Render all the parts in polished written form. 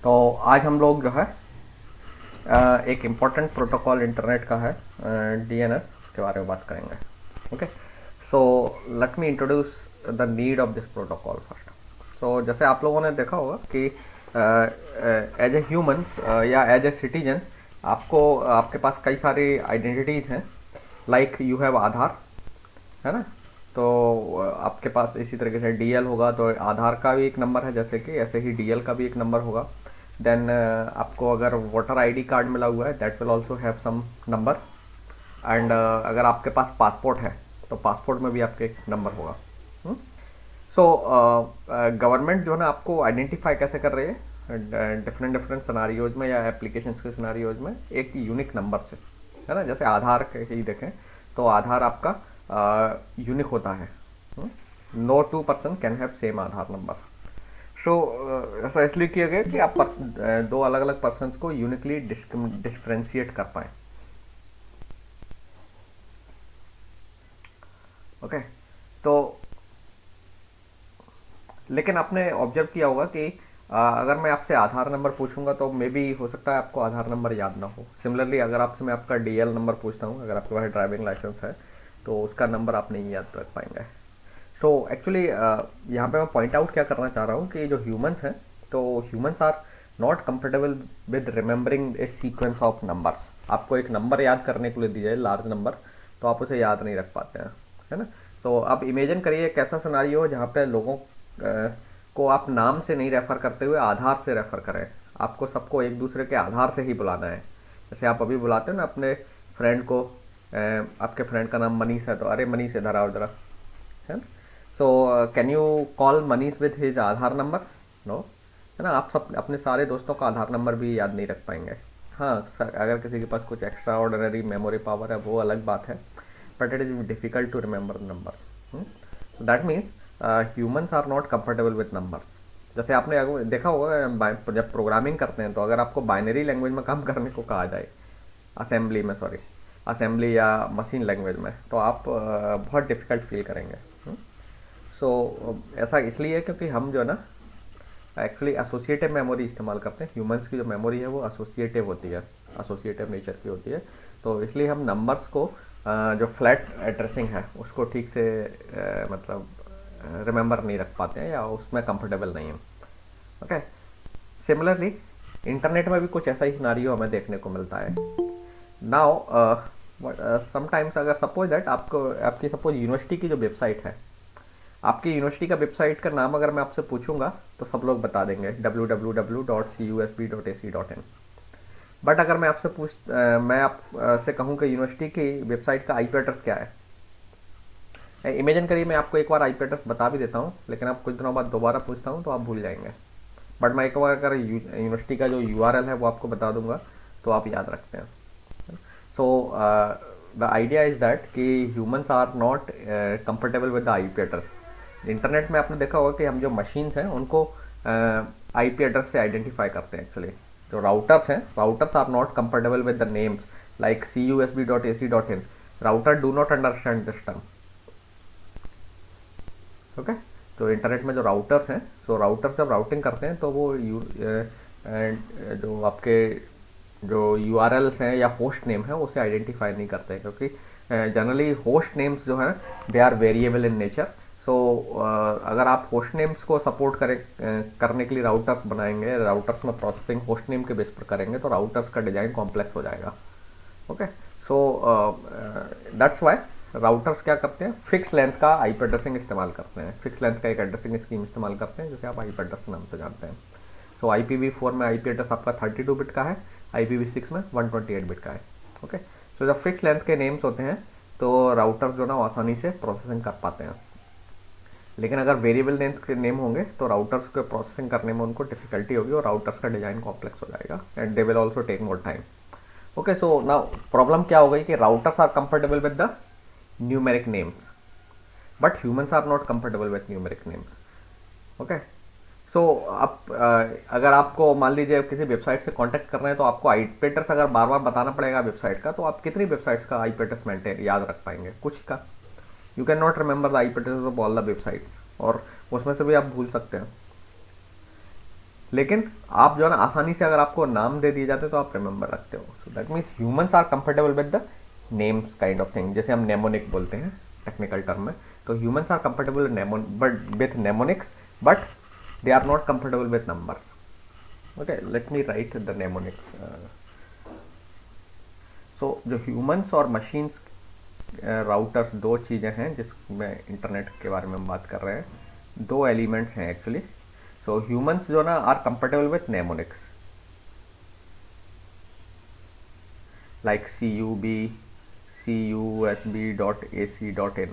तो आज हम लोग जो है एक इम्पॉर्टेंट प्रोटोकॉल इंटरनेट का है, डीएनएस के बारे में बात करेंगे। Okay, so let me introduce the need of this protocol first. So जैसे आप लोगों ने देखा होगा कि एज ए ह्यूमंस या एज ए सिटीजन आपको आपके पास कई सारी आइडेंटिटीज़ हैं। लाइक यू हैव आधार, है ना। तो आपके पास इसी तरीके से डीएल होगा, तो आधार का भी एक नंबर है, जैसे कि ऐसे ही डीएल का भी एक नंबर होगा। देन आपको अगर वोटर आईडी कार्ड मिला हुआ है, that will also have some number. And अगर आपके पास पासपोर्ट है तो पासपोर्ट में भी आपके एक नंबर होगा। सो गवर्नमेंट जो है ना आपको आइडेंटिफाई कैसे कर रही है डिफरेंट डिफरेंट सिनारियोज में या एप्लीकेशंस के सिनारियोज में एक यूनिक नंबर से, है ना। जैसे आधार के ही देखें तो आधार आपका यूनिक होता है। No two person can have same Aadhaar number. So ऐसा इसलिए किया गया कि आप दो अलग अलग पर्सन को यूनिकली डिफ्रेंशिएट कर पाए। ओके, तो लेकिन आपने ऑब्जर्व किया होगा कि अगर मैं आपसे आधार नंबर पूछूंगा तो मे बी हो सकता है आपको आधार नंबर याद ना हो। सिमिलरली अगर आपसे मैं आपका डीएल नंबर पूछता हूँ, अगर आपके पास ड्राइविंग लाइसेंस है तो उसका नंबर आप नहीं याद रख पाएंगे। सो एक्चुअली यहाँ पे मैं पॉइंट आउट क्या करना चाह रहा हूँ कि जो ह्यूमंस हैं, तो humans are not comfortable with remembering a sequence of numbers. आपको एक नंबर याद करने के लिए दिया है, लार्ज नंबर, तो आप उसे याद नहीं रख पाते हैं, है ना। तो आप इमेजिन करिए एक ऐसा सिनारियो हो जहाँ पे लोगों को आप नाम से नहीं रेफर करते हुए आधार से रेफर करें। आपको सबको एक दूसरे के आधार से ही बुलाना है। जैसे आप अभी बुलाते हो ना अपने फ्रेंड को, आपके फ्रेंड का नाम मनीष है तो अरे मनीष इधर आओ जरा, है ना। So can you call Manish with his Aadhaar number? No, है ना। आप सब अपने सारे दोस्तों का आधार नंबर भी याद नहीं रख पाएंगे। हाँ, अगर किसी के पास कुछ एक्स्ट्रा ऑर्डिनरी मेमोरी पावर है वो अलग बात है, but it is difficult to remember numbers. So that means humans are not comfortable with numbers. जैसे आपने देखा होगा जब प्रोग्रामिंग करते हैं तो अगर आपको बाइनरी लैंग्वेज में काम करने को कहा जाए, असेंबली में, सॉरी, असेंबली या मशीन लैंग्वेज में, तो आप बहुत डिफ़िकल्ट फील करेंगे। सो ऐसा इसलिए है क्योंकि हम जो है ना एक्चुअली एसोसिएटिव मेमोरी इस्तेमाल करते हैं। ह्यूमंस की जो मेमोरी है वो एसोसिएटिव होती है, एसोसिएटिव नेचर की होती है। तो इसलिए हम नंबर्स को जो फ्लैट एड्रेसिंग है उसको ठीक से मतलब रिमेंबर नहीं रख पाते हैं या उसमें कंफर्टेबल नहीं है। ओके, सिमिलरली इंटरनेट में भी कुछ ऐसा ही सिनारियो हमें देखने को मिलता है। नाउ समटाइम्स अगर सपोज दैट आपकी सपोज यूनिवर्सिटी की जो वेबसाइट है, आपकी यूनिवर्सिटी का वेबसाइट का नाम अगर मैं आपसे पूछूंगा तो सब लोग बता देंगे www.cusb.ac.in। बट अगर मैं आपसे कहूँ कि यूनिवर्सिटी की वेबसाइट का आईपी एड्रेस क्या है, इमेजिन करिए मैं आपको एक बार आईपी एड्रेस बता भी देता हूँ लेकिन आप कुछ दिनों बाद दोबारा पूछता हूँ तो आप भूल जाएंगे। बट मैं एक बार अगर यूनिवर्सिटी का जो यूआरएल है वो आपको बता दूंगा तो आप याद रखते हैं। So the idea is that कि humans are not comfortable with the IP address. Internet में आपने देखा होगा कि हम जो मशीन्स हैं उनको आईपी एड्रेस से आइडेंटिफाई करते हैं। एक्चुअली जो राउटर्स हैं, routers are not comfortable with the names like cusb.ac.in। Router do not understand this term. Okay, तो इंटरनेट में जो राउटर्स हैं, सो राउटर्स जब राउटिंग करते हैं तो वो जो आपके जो यूआरएल्स हैं या होस्ट नेम है उसे आइडेंटिफाई नहीं करते हैं, क्योंकि जनरली होस्ट नेम्स जो हैं they are variable in nature. So अगर आप होस्ट नेम्स को सपोर्ट करने के लिए राउटर्स बनाएंगे, राउटर्स में प्रोसेसिंग होस्ट नेम के बेस पर करेंगे तो राउटर्स का डिज़ाइन कॉम्प्लेक्स हो जाएगा। Okay, so that's why routers क्या करते हैं, फिक्स लेंथ का आईपी एड्रेसिंग इस्तेमाल करते हैं। फिक्स लेंथ का एक एड्रेसिंग स्कीम इस्तेमाल करते हैं जिसे आप आईपी एड्रेस के नाम से जानते हैं। सो IPv4 में आईपी एड्रेस आपका 32 बिट का है, IPv6 में 128 बिट का है। ओके, सो जब फिक्स लेंथ के नेम्स होते हैं तो राउटर्स जो ना आसानी से प्रोसेसिंग कर पाते हैं। लेकिन अगर वेरिएबल लेंथ के नेम होंगे तो राउटर्स को प्रोसेसिंग करने में उनको डिफिकल्टी होगी और राउटर्स का डिज़ाइन कॉम्प्लेक्स हो जाएगा and they will also take more time. Okay, so now problem क्या हो गई कि routers are comfortable with the numeric names but humans are not comfortable with numeric names. Okay, so अब अगर आपको मान लीजिए किसी वेबसाइट से कांटेक्ट कर रहे हैं तो आपको आईपी एड्रेस अगर बार बार बताना पड़ेगा वेबसाइट का, तो आप कितनी वेबसाइट्स का आईपी एड्रेस मेंटेन याद रख पाएंगे? कुछ का। You can not remember the IP address of all the websites, और उसमें से भी आप भूल सकते हैं। लेकिन आप जो है ना आसानी से अगर आपको नाम दे दिए जाते हैं तो आप रिमेंबर रखते हो। So that means humans are comfortable with the names kind of thing, जैसे हम नेमोनिक बोलते हैं टेक्निकल टर्म में। तो humans are comfortable with mnemonics, but they are not comfortable with numbers. Okay, let me write the mnemonics. So जो humans और machines routers दो चीज़ें हैं जिसमें इंटरनेट के बारे में हम बात कर रहे हैं, दो एलिमेंट्स हैं एक्चुअली। सो ह्यूमंस जो ना are comfortable with mnemonics like cubcusb.ac.in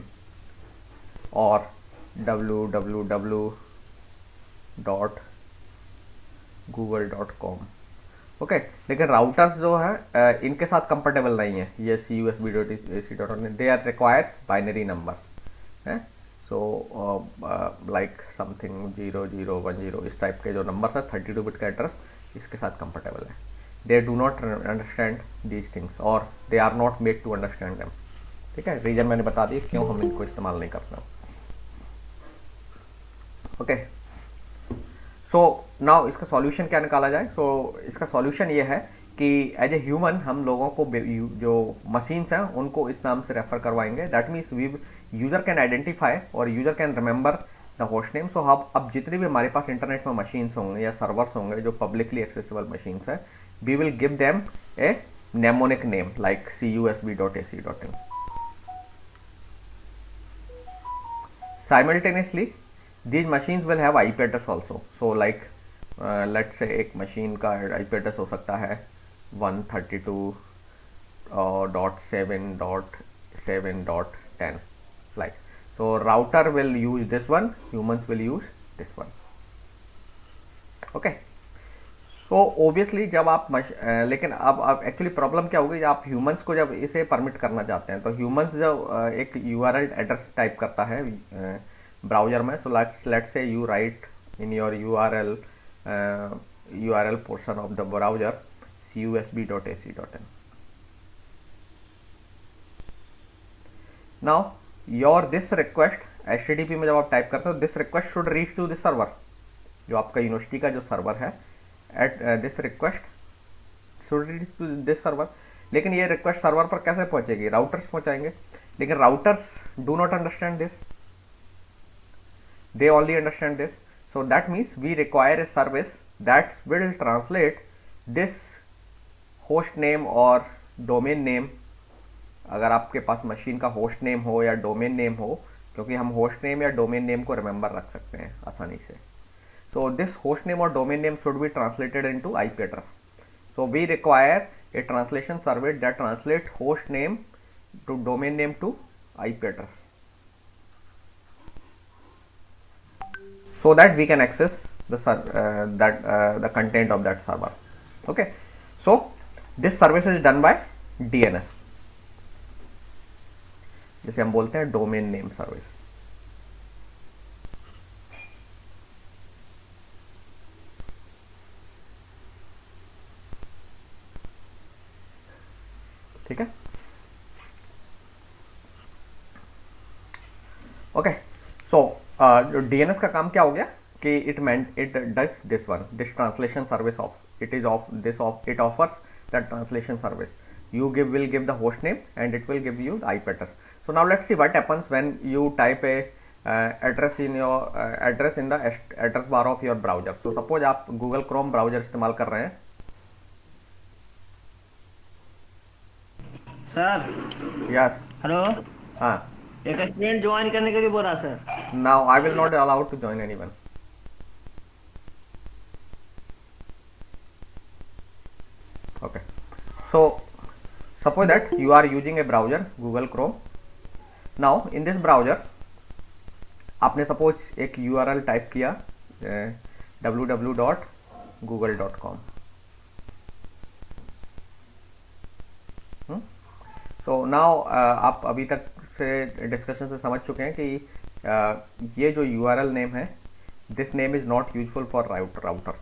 और www.google.com। ओके, लेकिन राउटर्स जो है इनके साथ कंफर्टेबल नहीं है ये cusb.ac.in। They are requires binary numbers हैं। सो लाइक समथिंग 0010 इस टाइप के जो नंबर्स है 32 बिट का एड्रेस इसके साथ कंफर्टेबल है। They do not understand these things और they are not made to understand them. ठीक है, रीजन मैंने बता दी क्यों हम इनको इस्तेमाल नहीं करते। ओके, सो नाउ इसका सॉल्यूशन क्या निकाला जाए। सो इसका सॉल्यूशन ये है कि एज ए ह्यूमन हम लोगों को जो मशीन्स हैं उनको इस नाम से रेफर करवाएंगे। That means we user can identify और user can remember the host name. So अब जितनी भी हमारे पास इंटरनेट में मशीन्स होंगे या सर्वर्स होंगे जो पब्लिकली एक्सेसिबल मशीन्स है, we will give them a mnemonic name like cusb.ac.in। simultaneously these machines will have IP address also. So like let's say एक मशीन का IP address हो सकता है 132.7.7.10 like। So router will use this one, humans will use this one। Okay, so obviously जब आप लेकिन अब actually problem क्या होगी, आप ह्यूमंस को जब इसे परमिट करना चाहते हैं तो ह्यूमंस जब एक URL एड्रेस टाइप करता है ब्राउजर में। So let's say you write in your URL portion of the browser cusb.ac.in। Now your this request HTTP में जब आप टाइप करते हो, this request should reach to this server, जो आपका यूनिवर्सिटी का जो सर्वर है, at this request should reach to this server. लेकिन ये रिक्वेस्ट सर्वर पर कैसे पहुंचेगी, राउटर्स पहुंचाएंगे। लेकिन routers do not understand this, they only understand this। so that means we require a service that will translate this host name or domain name। अगर आपके पास machine का होस्ट नेम हो या डोमेन नेम हो, क्योंकि हम होस्ट नेम या domain name को रिमेंबर रख सकते हैं आसानी से। so this host name or domain name should be translated into IP address। so we require a translation service that translate host name to domain name to IP address, so that we can access the the content of that server। okay, so this service is done by DNS, जिसे हम बोलते हैं domain name service. ठीक है, okay. So जो DNS का काम क्या हो गया कि it does this one, this translation service of it offers that translation service. you will give the host name and it will give you the IP address। so now let's see what happens when you type a address in your address in the address bar of your browser। so suppose आप Google Chrome browser इस्तेमाल कर रहे हैं। Sir yes, hello, हाँ, एक student join करने के लिए बोल रहा sir. now I will not allow to join anyone। okay, so suppose that you are using a browser Google Chrome। now in this browser आपने suppose एक URL टाइप किया www.google.com। so now आप अभी तक से डिस्कशन से समझ चुके हैं कि ये जो URL नेम है, this name is not useful for routers.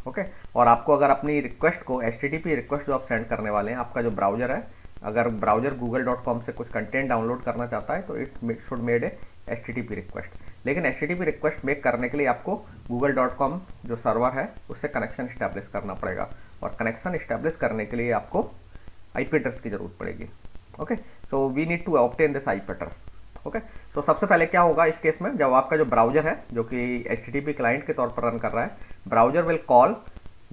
Okay, और आपको अगर अपनी रिक्वेस्ट को HTTP रिक्वेस्ट जो आप सेंड करने वाले हैं, आपका जो ब्राउजर है, अगर ब्राउजर google.com से कुछ कंटेंट डाउनलोड करना चाहता है तो it should made a HTTP request. लेकिन HTTP रिक्वेस्ट मेक करने के लिए आपको google.com जो सर्वर है उससे कनेक्शन इस्टेब्लिश करना पड़ेगा, और कनेक्शन इस्टेब्लिश करने के लिए आपको IP एड्रेस की ज़रूरत पड़ेगी। Okay, so we need to obtain this IP address. Okay, तो सबसे पहले क्या होगा इस केस में, जब आपका जो ब्राउजर है जो कि HTTP क्लाइंट के तौर पर रन कर रहा है, browser will call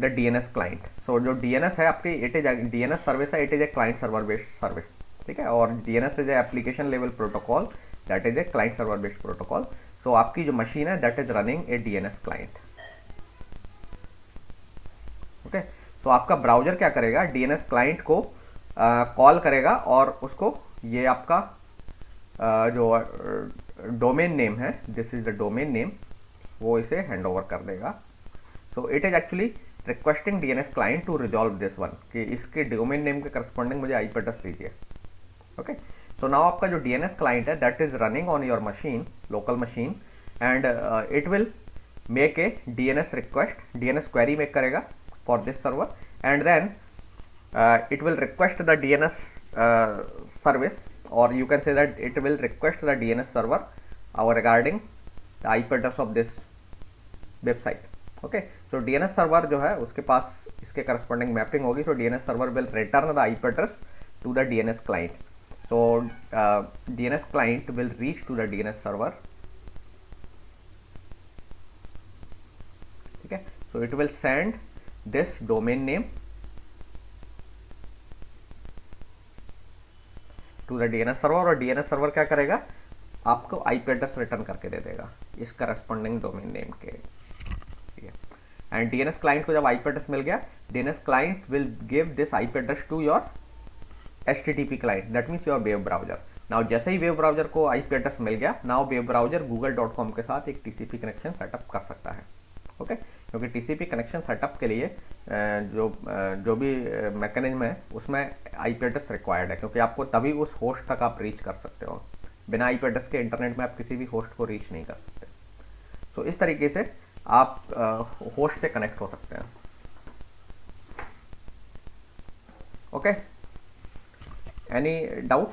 the DNS client. So जो DNS है आपकी, इट इज DNS सर्विस है, it is a client server based service, ठीक है, और DNS is a application level protocol, that is a client server based protocol. So आपकी जो machine है that is running a DNS client. Okay, तो आपका browser क्या करेगा, DNS क्लाइंट को कॉल करेगा और उसको ये आपका जो डोमेन नेम है, this is the domain name, वो इसे हैंड ओवर कर देगा। So it is actually requesting DNS client to resolve this one, कि इसके डोमेन नेम के करस्पॉन्डिंग मुझे IP एड्रेस दीजिए। ओके, सो नाउ आपका जो DNS क्लाइंट है that is running on your machine, local machine, and it will make a DNS request, DNS query make करेगा for this server, and then it will request the DNS service, or you can say that it will request the DNS server regarding the IP address of this website. Okay, so DNS server जो है उसके पास इसके corresponding mapping होगी, so DNS server will return the IP address to the DNS client. So DNS client will reach to the DNS server, ठीक है, so it will send this domain name to the DNS server, और DNS server क्या करेगा, आपको IP address return करके दे देगा इस corresponding domain name के, ठीक है। एंड DNS क्लाइंट को जब IP एड्रेस मिल गया, DNS client will give this IP address to your HTTP client, that means your web browser. Now जैसे ही वेब ब्राउजर को IP एड्रेस मिल गया, नाउ वेब ब्राउजर google.com के साथ एक TCP कनेक्शन सेटअप कर सकता है। ओके, क्योंकि TCP कनेक्शन सेटअप के लिए जो भी मैकेनिज्म है उसमें IP एड्रेस रिक्वायर्ड है, क्योंकि आपको तभी उस होस्ट तक आप रीच कर सकते हो। बिना IP एड्रेस के इंटरनेट में आप किसी भी होस्ट को रीच नहीं कर सकते। तो इस तरीके से आप होस्ट से कनेक्ट हो सकते हैं। Okay, any doubt?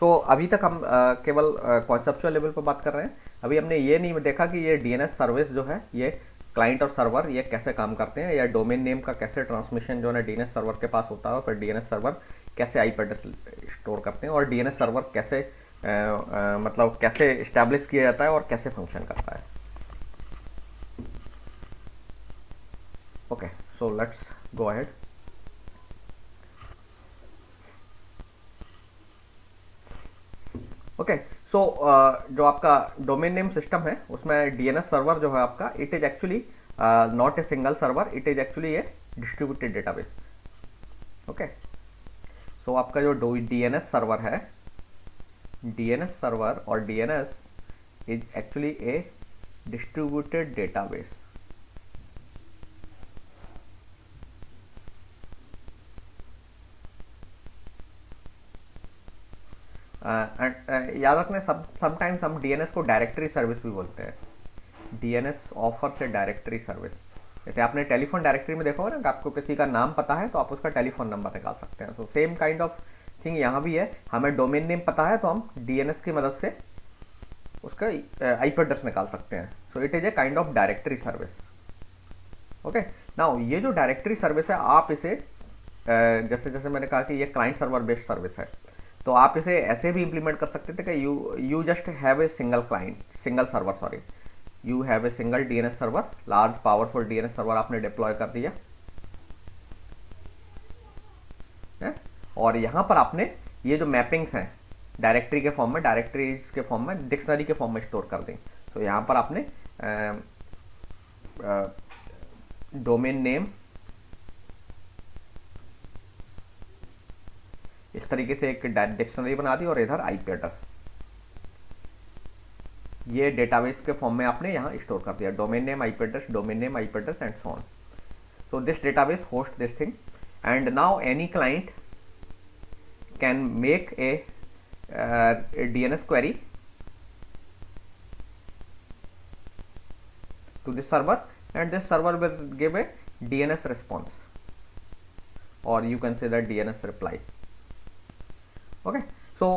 तो अभी तक हम केवल कॉन्सेप्चुअल लेवल पर बात कर रहे हैं। अभी हमने ये नहीं देखा कि ये DNS सर्विस जो है, ये क्लाइंट और सर्वर ये कैसे काम करते हैं, या डोमेन नेम का कैसे ट्रांसमिशन जो है DNS सर्वर के पास होता है, और फिर DNS सर्वर कैसे IP एड्रेस स्टोर करते हैं, और DNS सर्वर कैसे मतलब कैसे इस्टेब्लिश किया जाता है और कैसे फंक्शन करता है। Okay, so let's go ahead. Okay, so जो आपका डोमेन नेम सिस्टम है उसमें DNS सर्वर जो है आपका, it is actually not a single server, it is actually a distributed database. Okay, so आपका जो DNS सर्वर है, DNS सर्वर और DNS is actually a distributed database. याद रखना, समटाइम्स हम DNS को डायरेक्टरी सर्विस भी बोलते हैं। DNS ऑफर से डायरेक्टरी सर्विस, जैसे आपने टेलीफोन डायरेक्टरी में देखा होगा ना, आपको किसी का नाम पता है तो आप उसका टेलीफोन नंबर निकाल सकते हैं। So same kind of thing यहाँ भी है, हमें डोमेन नेम पता है तो हम DNS की मदद से उसका IP एड्रेस निकाल सकते हैं। सो it is a kind of directory service. Okay, now ये जो डायरेक्टरी सर्विस है, आप इसे जैसे जैसे मैंने कहा कि ये क्लाइंट सर्वर बेस्ड सर्विस है, तो आप इसे ऐसे भी इंप्लीमेंट कर सकते थे कि you just have a single server, sorry, you have a single DNS server, large powerful DNS server आपने डिप्लॉय कर दिया है, और यहाँ पर आपने ये जो मैपिंग्स हैं डायरेक्टरी के फॉर्म में, डायरेक्टरीज के फॉर्म में, डिक्शनरी के फॉर्म में स्टोर कर दें। तो यहाँ पर आपने डोमेन नेम इस तरीके से एक डिक्शनरी बना दी, और इधर IP एड्रेस ये डेटाबेस के फॉर्म में आपने यहाँ स्टोर कर दिया, domain name IP address, domain name IP address and so on. So this database host this thing, and now any client can make a DNS query to this server, and this server will give a DNS response, or you can say that DNS reply. Okay, so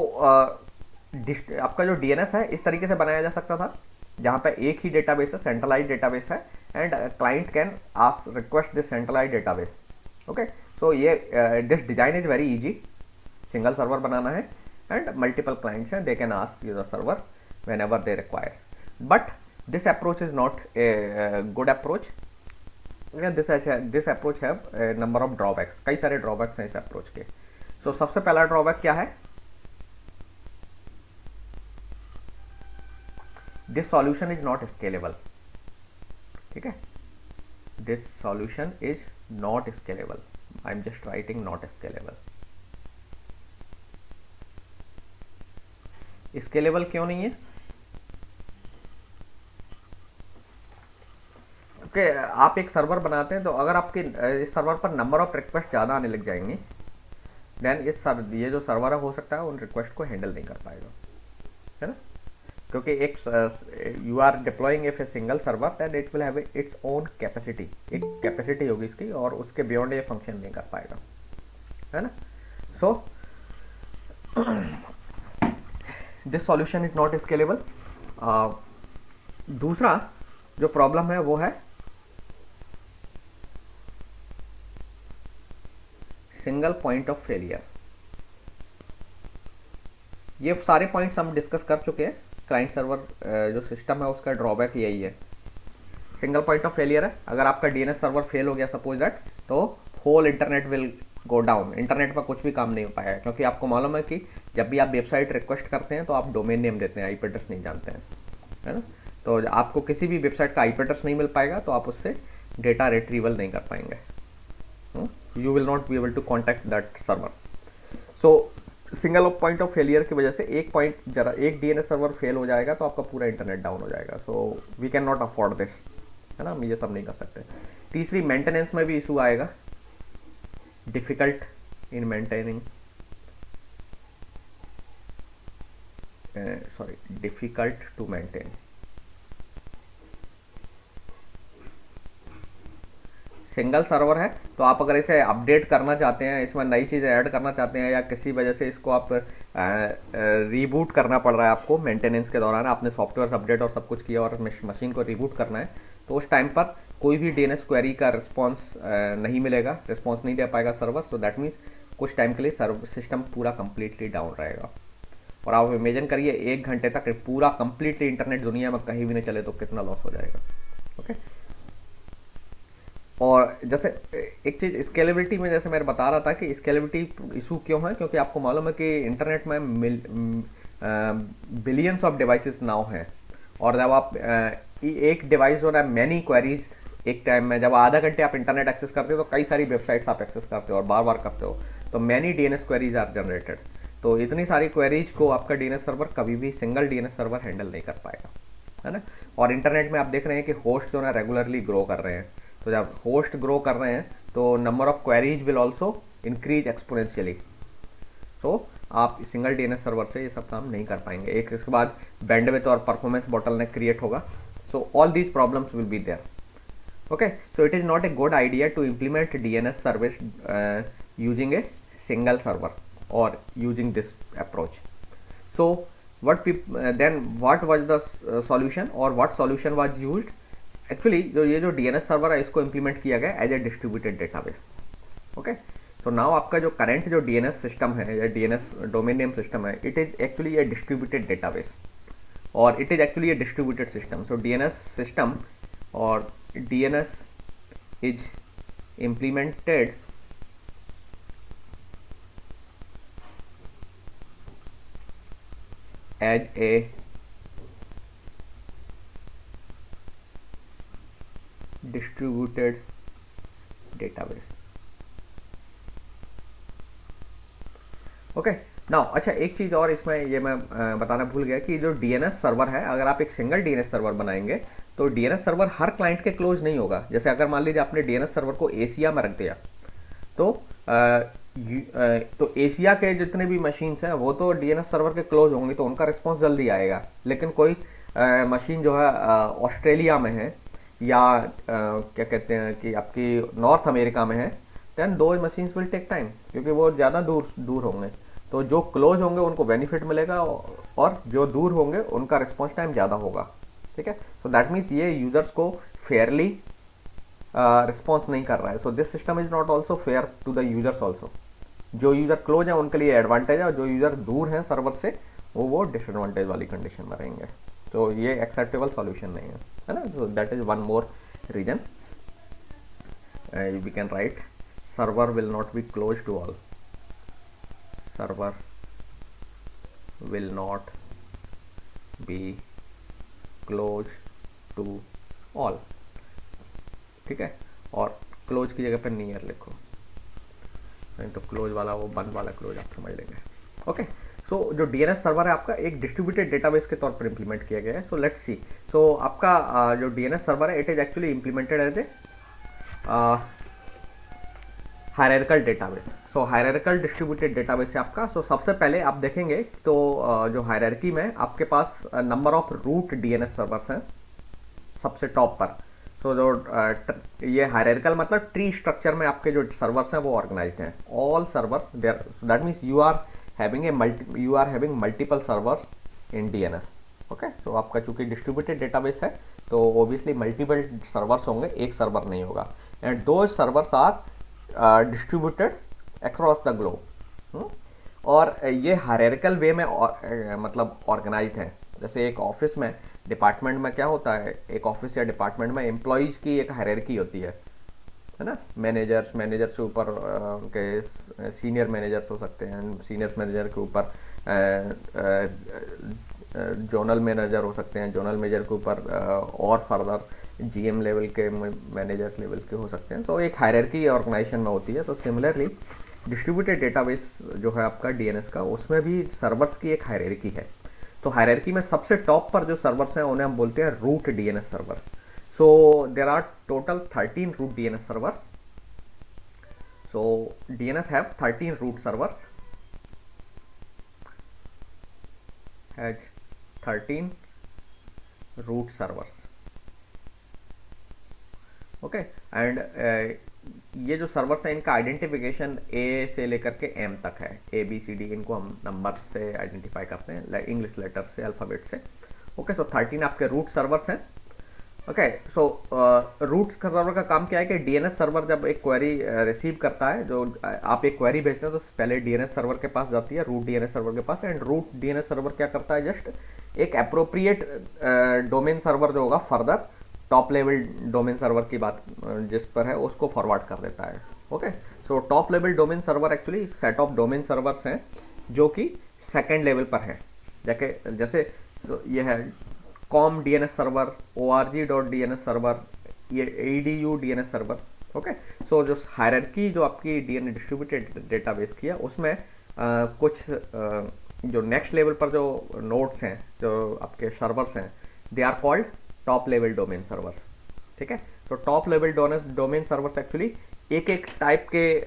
आपका जो DNS है इस तरीके से बनाया जा सकता था, जहाँ पे एक ही डेटाबेस है, सेंट्रलाइज डेटाबेस है, and client can ask request this centralize database. Okay, so ये this design is very easy, single server बनाना है एंड मल्टीपल क्लाइंट्स हैं, they can ask user server whenever they require, but this approach is not a good approach. This approach है number of drawbacks, कई सारे drawbacks हैं इस approach के। सो सबसे पहला ड्रॉबैक क्या है, this solution is not scalable. ठीक है, this solution is not scalable, I am just writing not scalable. Scalable क्यों नहीं है, क्योंकि आप एक सर्वर बनाते हैं तो अगर आपके इस सर्वर पर नंबर ऑफ रिक्वेस्ट ज़्यादा आने लग जाएंगे, देन ये जो सर्वर है हो सकता है उन रिक्वेस्ट को हैंडल नहीं कर पाएगा, है ना, क्योंकि एक you are deploying if a single server that it will have its own capacity, एक कैपेसिटी होगी इसकी और उसके बियॉन्ड ये फंक्शन नहीं कर पाएगा, है ना। So this solution is not scalable. दूसरा जो प्रॉब्लम है वो है सिंगल पॉइंट ऑफ फेलियर। ये सारे पॉइंट्स हम डिस्कस कर चुके हैं, क्लाइंट सर्वर जो सिस्टम है उसका ड्रॉबैक यही है, सिंगल पॉइंट ऑफ फेलियर है। अगर आपका डीएनएस सर्वर फेल हो गया सपोज दैट, तो whole internet will go down, internet पर कुछ भी काम नहीं हो पाएगा, क्योंकि आपको मालूम है कि जब भी आप वेबसाइट रिक्वेस्ट करते हैं तो आप डोमेन नेम देते हैं, आईपी एड्रेस नहीं जानते हैं, है ना। तो आपको किसी भी वेबसाइट का आईपी एड्रेस नहीं मिल पाएगा, तो आप उससे डेटा रिट्रीवल नहीं कर पाएंगे, you will not be able to contact that server. So single point of failure की वजह से एक डीएनएस सर्वर फेल हो जाएगा तो आपका पूरा इंटरनेट डाउन हो जाएगा। So we can not afford this, है ना, हम ये सब नहीं कर सकते। तीसरी, मेंटेनेंस में भी इशू आएगा, difficult in maintaining, difficult to maintain. Single server है तो आप अगर इसे अपडेट करना चाहते हैं, इसमें नई चीज़ें ऐड करना चाहते हैं, या किसी वजह से इसको आप रीबूट करना पड़ रहा है आपको मेंटेनेंस के दौरान, आपने सॉफ्टवेयर अपडेट और सब कुछ किया और मशीन को रीबूट करना है, तो उस टाइम पर कोई भी डीएनएस क्वेरी का रिस्पॉन्स नहीं मिलेगा, रिस्पॉन्स नहीं दे पाएगा सर्वर। सो दैट मीन्स कुछ टाइम के लिए सर्वर सिस्टम पूरा कंप्लीटली डाउन रहेगा। और आप इमेजिन करिए 1 घंटे तक पूरा कंप्लीटली इंटरनेट दुनिया में कहीं भी नहीं चले तो कितना लॉस हो जाएगा। ओके, और जैसे एक चीज़ स्केलेबिलिटी में, जैसे मैं बता रहा था कि स्केलेबिलिटी इशू क्यों है, क्योंकि आपको मालूम है कि इंटरनेट में बिलियंस ऑफ डिवाइसेस नाउ हैं, और जब आप एक डिवाइस हो रहा है मैनी क्वेरीज एक टाइम में, जब आधा घंटे आप इंटरनेट एक्सेस करते हो तो कई सारी वेबसाइट्स आप एक्सेस करते हो और बार बार करते हो, तो many DNS queries are generated. तो इतनी सारी क्वेरीज को आपका डीएनएस सर्वर कभी भी सिंगल डीएनएस सर्वर हैंडल नहीं कर पाएगा, है ना। और इंटरनेट में आप देख रहे हैं कि होस्ट जो है रेगुलरली ग्रो कर रहे हैं, तो जब होस्ट ग्रो कर रहे हैं तो number of queries will also increase exponentially. So आप सिंगल डीएनएस सर्वर से ये सब काम नहीं कर पाएंगे। एक इसके बाद बैंडविड्थ और परफॉर्मेंस बॉटलनेक क्रिएट होगा। So all these problems will be there. Okay, so it is not a good idea to implement DNS service using a single server or using this approach. So then what was the solution, or what solution was used? Actually ये जो DNS server है इसको implement किया गया as a distributed database. Okay, so now आपका जो current जो DNS system है या DNS domain name system है, it is actually a distributed database, और it is actually a distributed system. So DNS system or DNS is implemented as a distributed database. Okay, now अच्छा एक चीज़ और इसमें ये मैं बताना भूल गया कि जो डीएनएस सर्वर है, अगर आप एक सिंगल डीएनएस सर्वर बनाएंगे तो डीएनएस सर्वर हर क्लाइंट के क्लोज नहीं होगा। जैसे अगर मान लीजिए आपने डीएनएस सर्वर को एशिया में रख दिया, तो एशिया के जितने भी मशीन्स हैं वो तो डीएनएस सर्वर के क्लोज होंगे, तो उनका रिस्पॉन्स जल्दी आएगा। लेकिन कोई मशीन जो है ऑस्ट्रेलिया में है या क्या कहते हैं कि आपकी नॉर्थ अमेरिका में है, देन दो मशीन्स विल टेक टाइम, क्योंकि वो ज़्यादा दूर होंगे। तो जो क्लोज होंगे उनको बेनिफिट मिलेगा और जो दूर होंगे उनका रिस्पॉन्स टाइम ज़्यादा होगा, ठीक है। सो दैट मीन्स ये यूजर्स को फेयरली रिस्पॉन्स नहीं कर रहा है। So this system is not also fair to the users also. जो यूजर क्लोज है उनके लिए एडवांटेज है और जो यूजर दूर हैं सर्वर से वो डिसएडवांटेज वाली कंडीशन में रहेंगे। तो ये एक्सेप्टेबल सॉल्यूशन नहीं है ना। So that is one more reason we can right server will not be closed to all. Server will not be closed to all, ठीक है। और क्लोज की जगह पर नियर लिखो, नहीं तो क्लोज वाला वो बंद वाला क्लोज आप समझ लेंगे। ओके, सो जो DNS सर्वर है आपका एक डिस्ट्रीब्यूटेड डेटाबेस के तौर पर इंप्लीमेंट किया गया है। So let's see. सो आपका जो DNS सर्वर है it is actually implemented as a hierarchical database. So hierarchical distributed database है आपका। सो सबसे पहले आप देखेंगे तो जो हायरार्की में आपके पास number of root DNS servers हैं सबसे टॉप पर। सो जो ये हायरार्किकल मतलब ट्री स्ट्रक्चर में आपके जो सर्वर्स हैं वो ऑर्गेनाइज्ड हैं। All servers there, that means you are having multiple servers in DNS। Okay, तो आपका चूंकि डिस्ट्रीब्यूटेड डेटाबेस है तो ऑब्वियसली मल्टीपल सर्वर्स होंगे, एक सर्वर नहीं होगा। एंड दो servers are distributed across the globe. और ये हायरार्किकल वे में मतलब ऑर्गेनाइज्ड है। जैसे एक ऑफिस में, डिपार्टमेंट में क्या होता है, एक ऑफिस या डिपार्टमेंट में एम्प्लॉयज की एक हायरार्की होती है ना। मैनेजर से ऊपर उनके सीनियर मैनेजर्स हो सकते हैं, सीनियर मैनेजर के ऊपर जोनल मैनेजर हो सकते हैं, जोनल मैनेजर के ऊपर और फर्दर GM लेवल के मैनेजर्स लेवल के हो सकते हैं। तो एक हायरार्की ऑर्गेनाइजेशन में होती है। तो सिमिलरली डिस्ट्रीब्यूटेड डेटाबेस जो है आपका DNS का, उसमें भी सर्वर्स की एक हायरार्की है। तो हायरार्की में सबसे टॉप पर जो सर्वर्स हैं उन्हें हम बोलते हैं root DNS server. So there are total 13 root DNS servers. So DNS have 13 root servers, has 13 root servers. Okay, and ये जो सर्वर्स हैं इनका आइडेंटिफिकेशन A से लेकर के M तक है। ABCD इनको हम नंबर से आइडेंटिफाई करते हैं, इंग्लिश लेटर से, अल्फ़ाबेट से। ओके, सो 13 आपके रूट सर्वर्स हैं। ओके, सो रूट सर्वर का काम क्या है कि DNS सर्वर जब एक क्वेरी रिसीव करता है, जो आप एक क्वेरी भेजते हैं तो पहले DNS सर्वर के पास जाती है, रूट DNS सर्वर के पास। एंड रूट DNS सर्वर क्या करता है, जस्ट एक अप्रोप्रिएट डोमेन सर्वर जो होगा further top level domain server की बात जिस पर है उसको फॉरवर्ड कर देता है। Okay, so top level domain server actually set of domain servers हैं जो कि सेकेंड लेवल पर है। जैसे ये है com DNS server, org.dns server, ये edu DNS server. Okay, so जो हायरार्की जो आपकी DNS डिस्ट्रीब्यूटेड डेटाबेस की है उसमें कुछ जो नेक्स्ट लेवल पर जो नोड्स हैं, जो आपके सर्वर्स हैं, they are called top level domain servers. ठीक है, तो top level domain servers actually एक एक टाइप के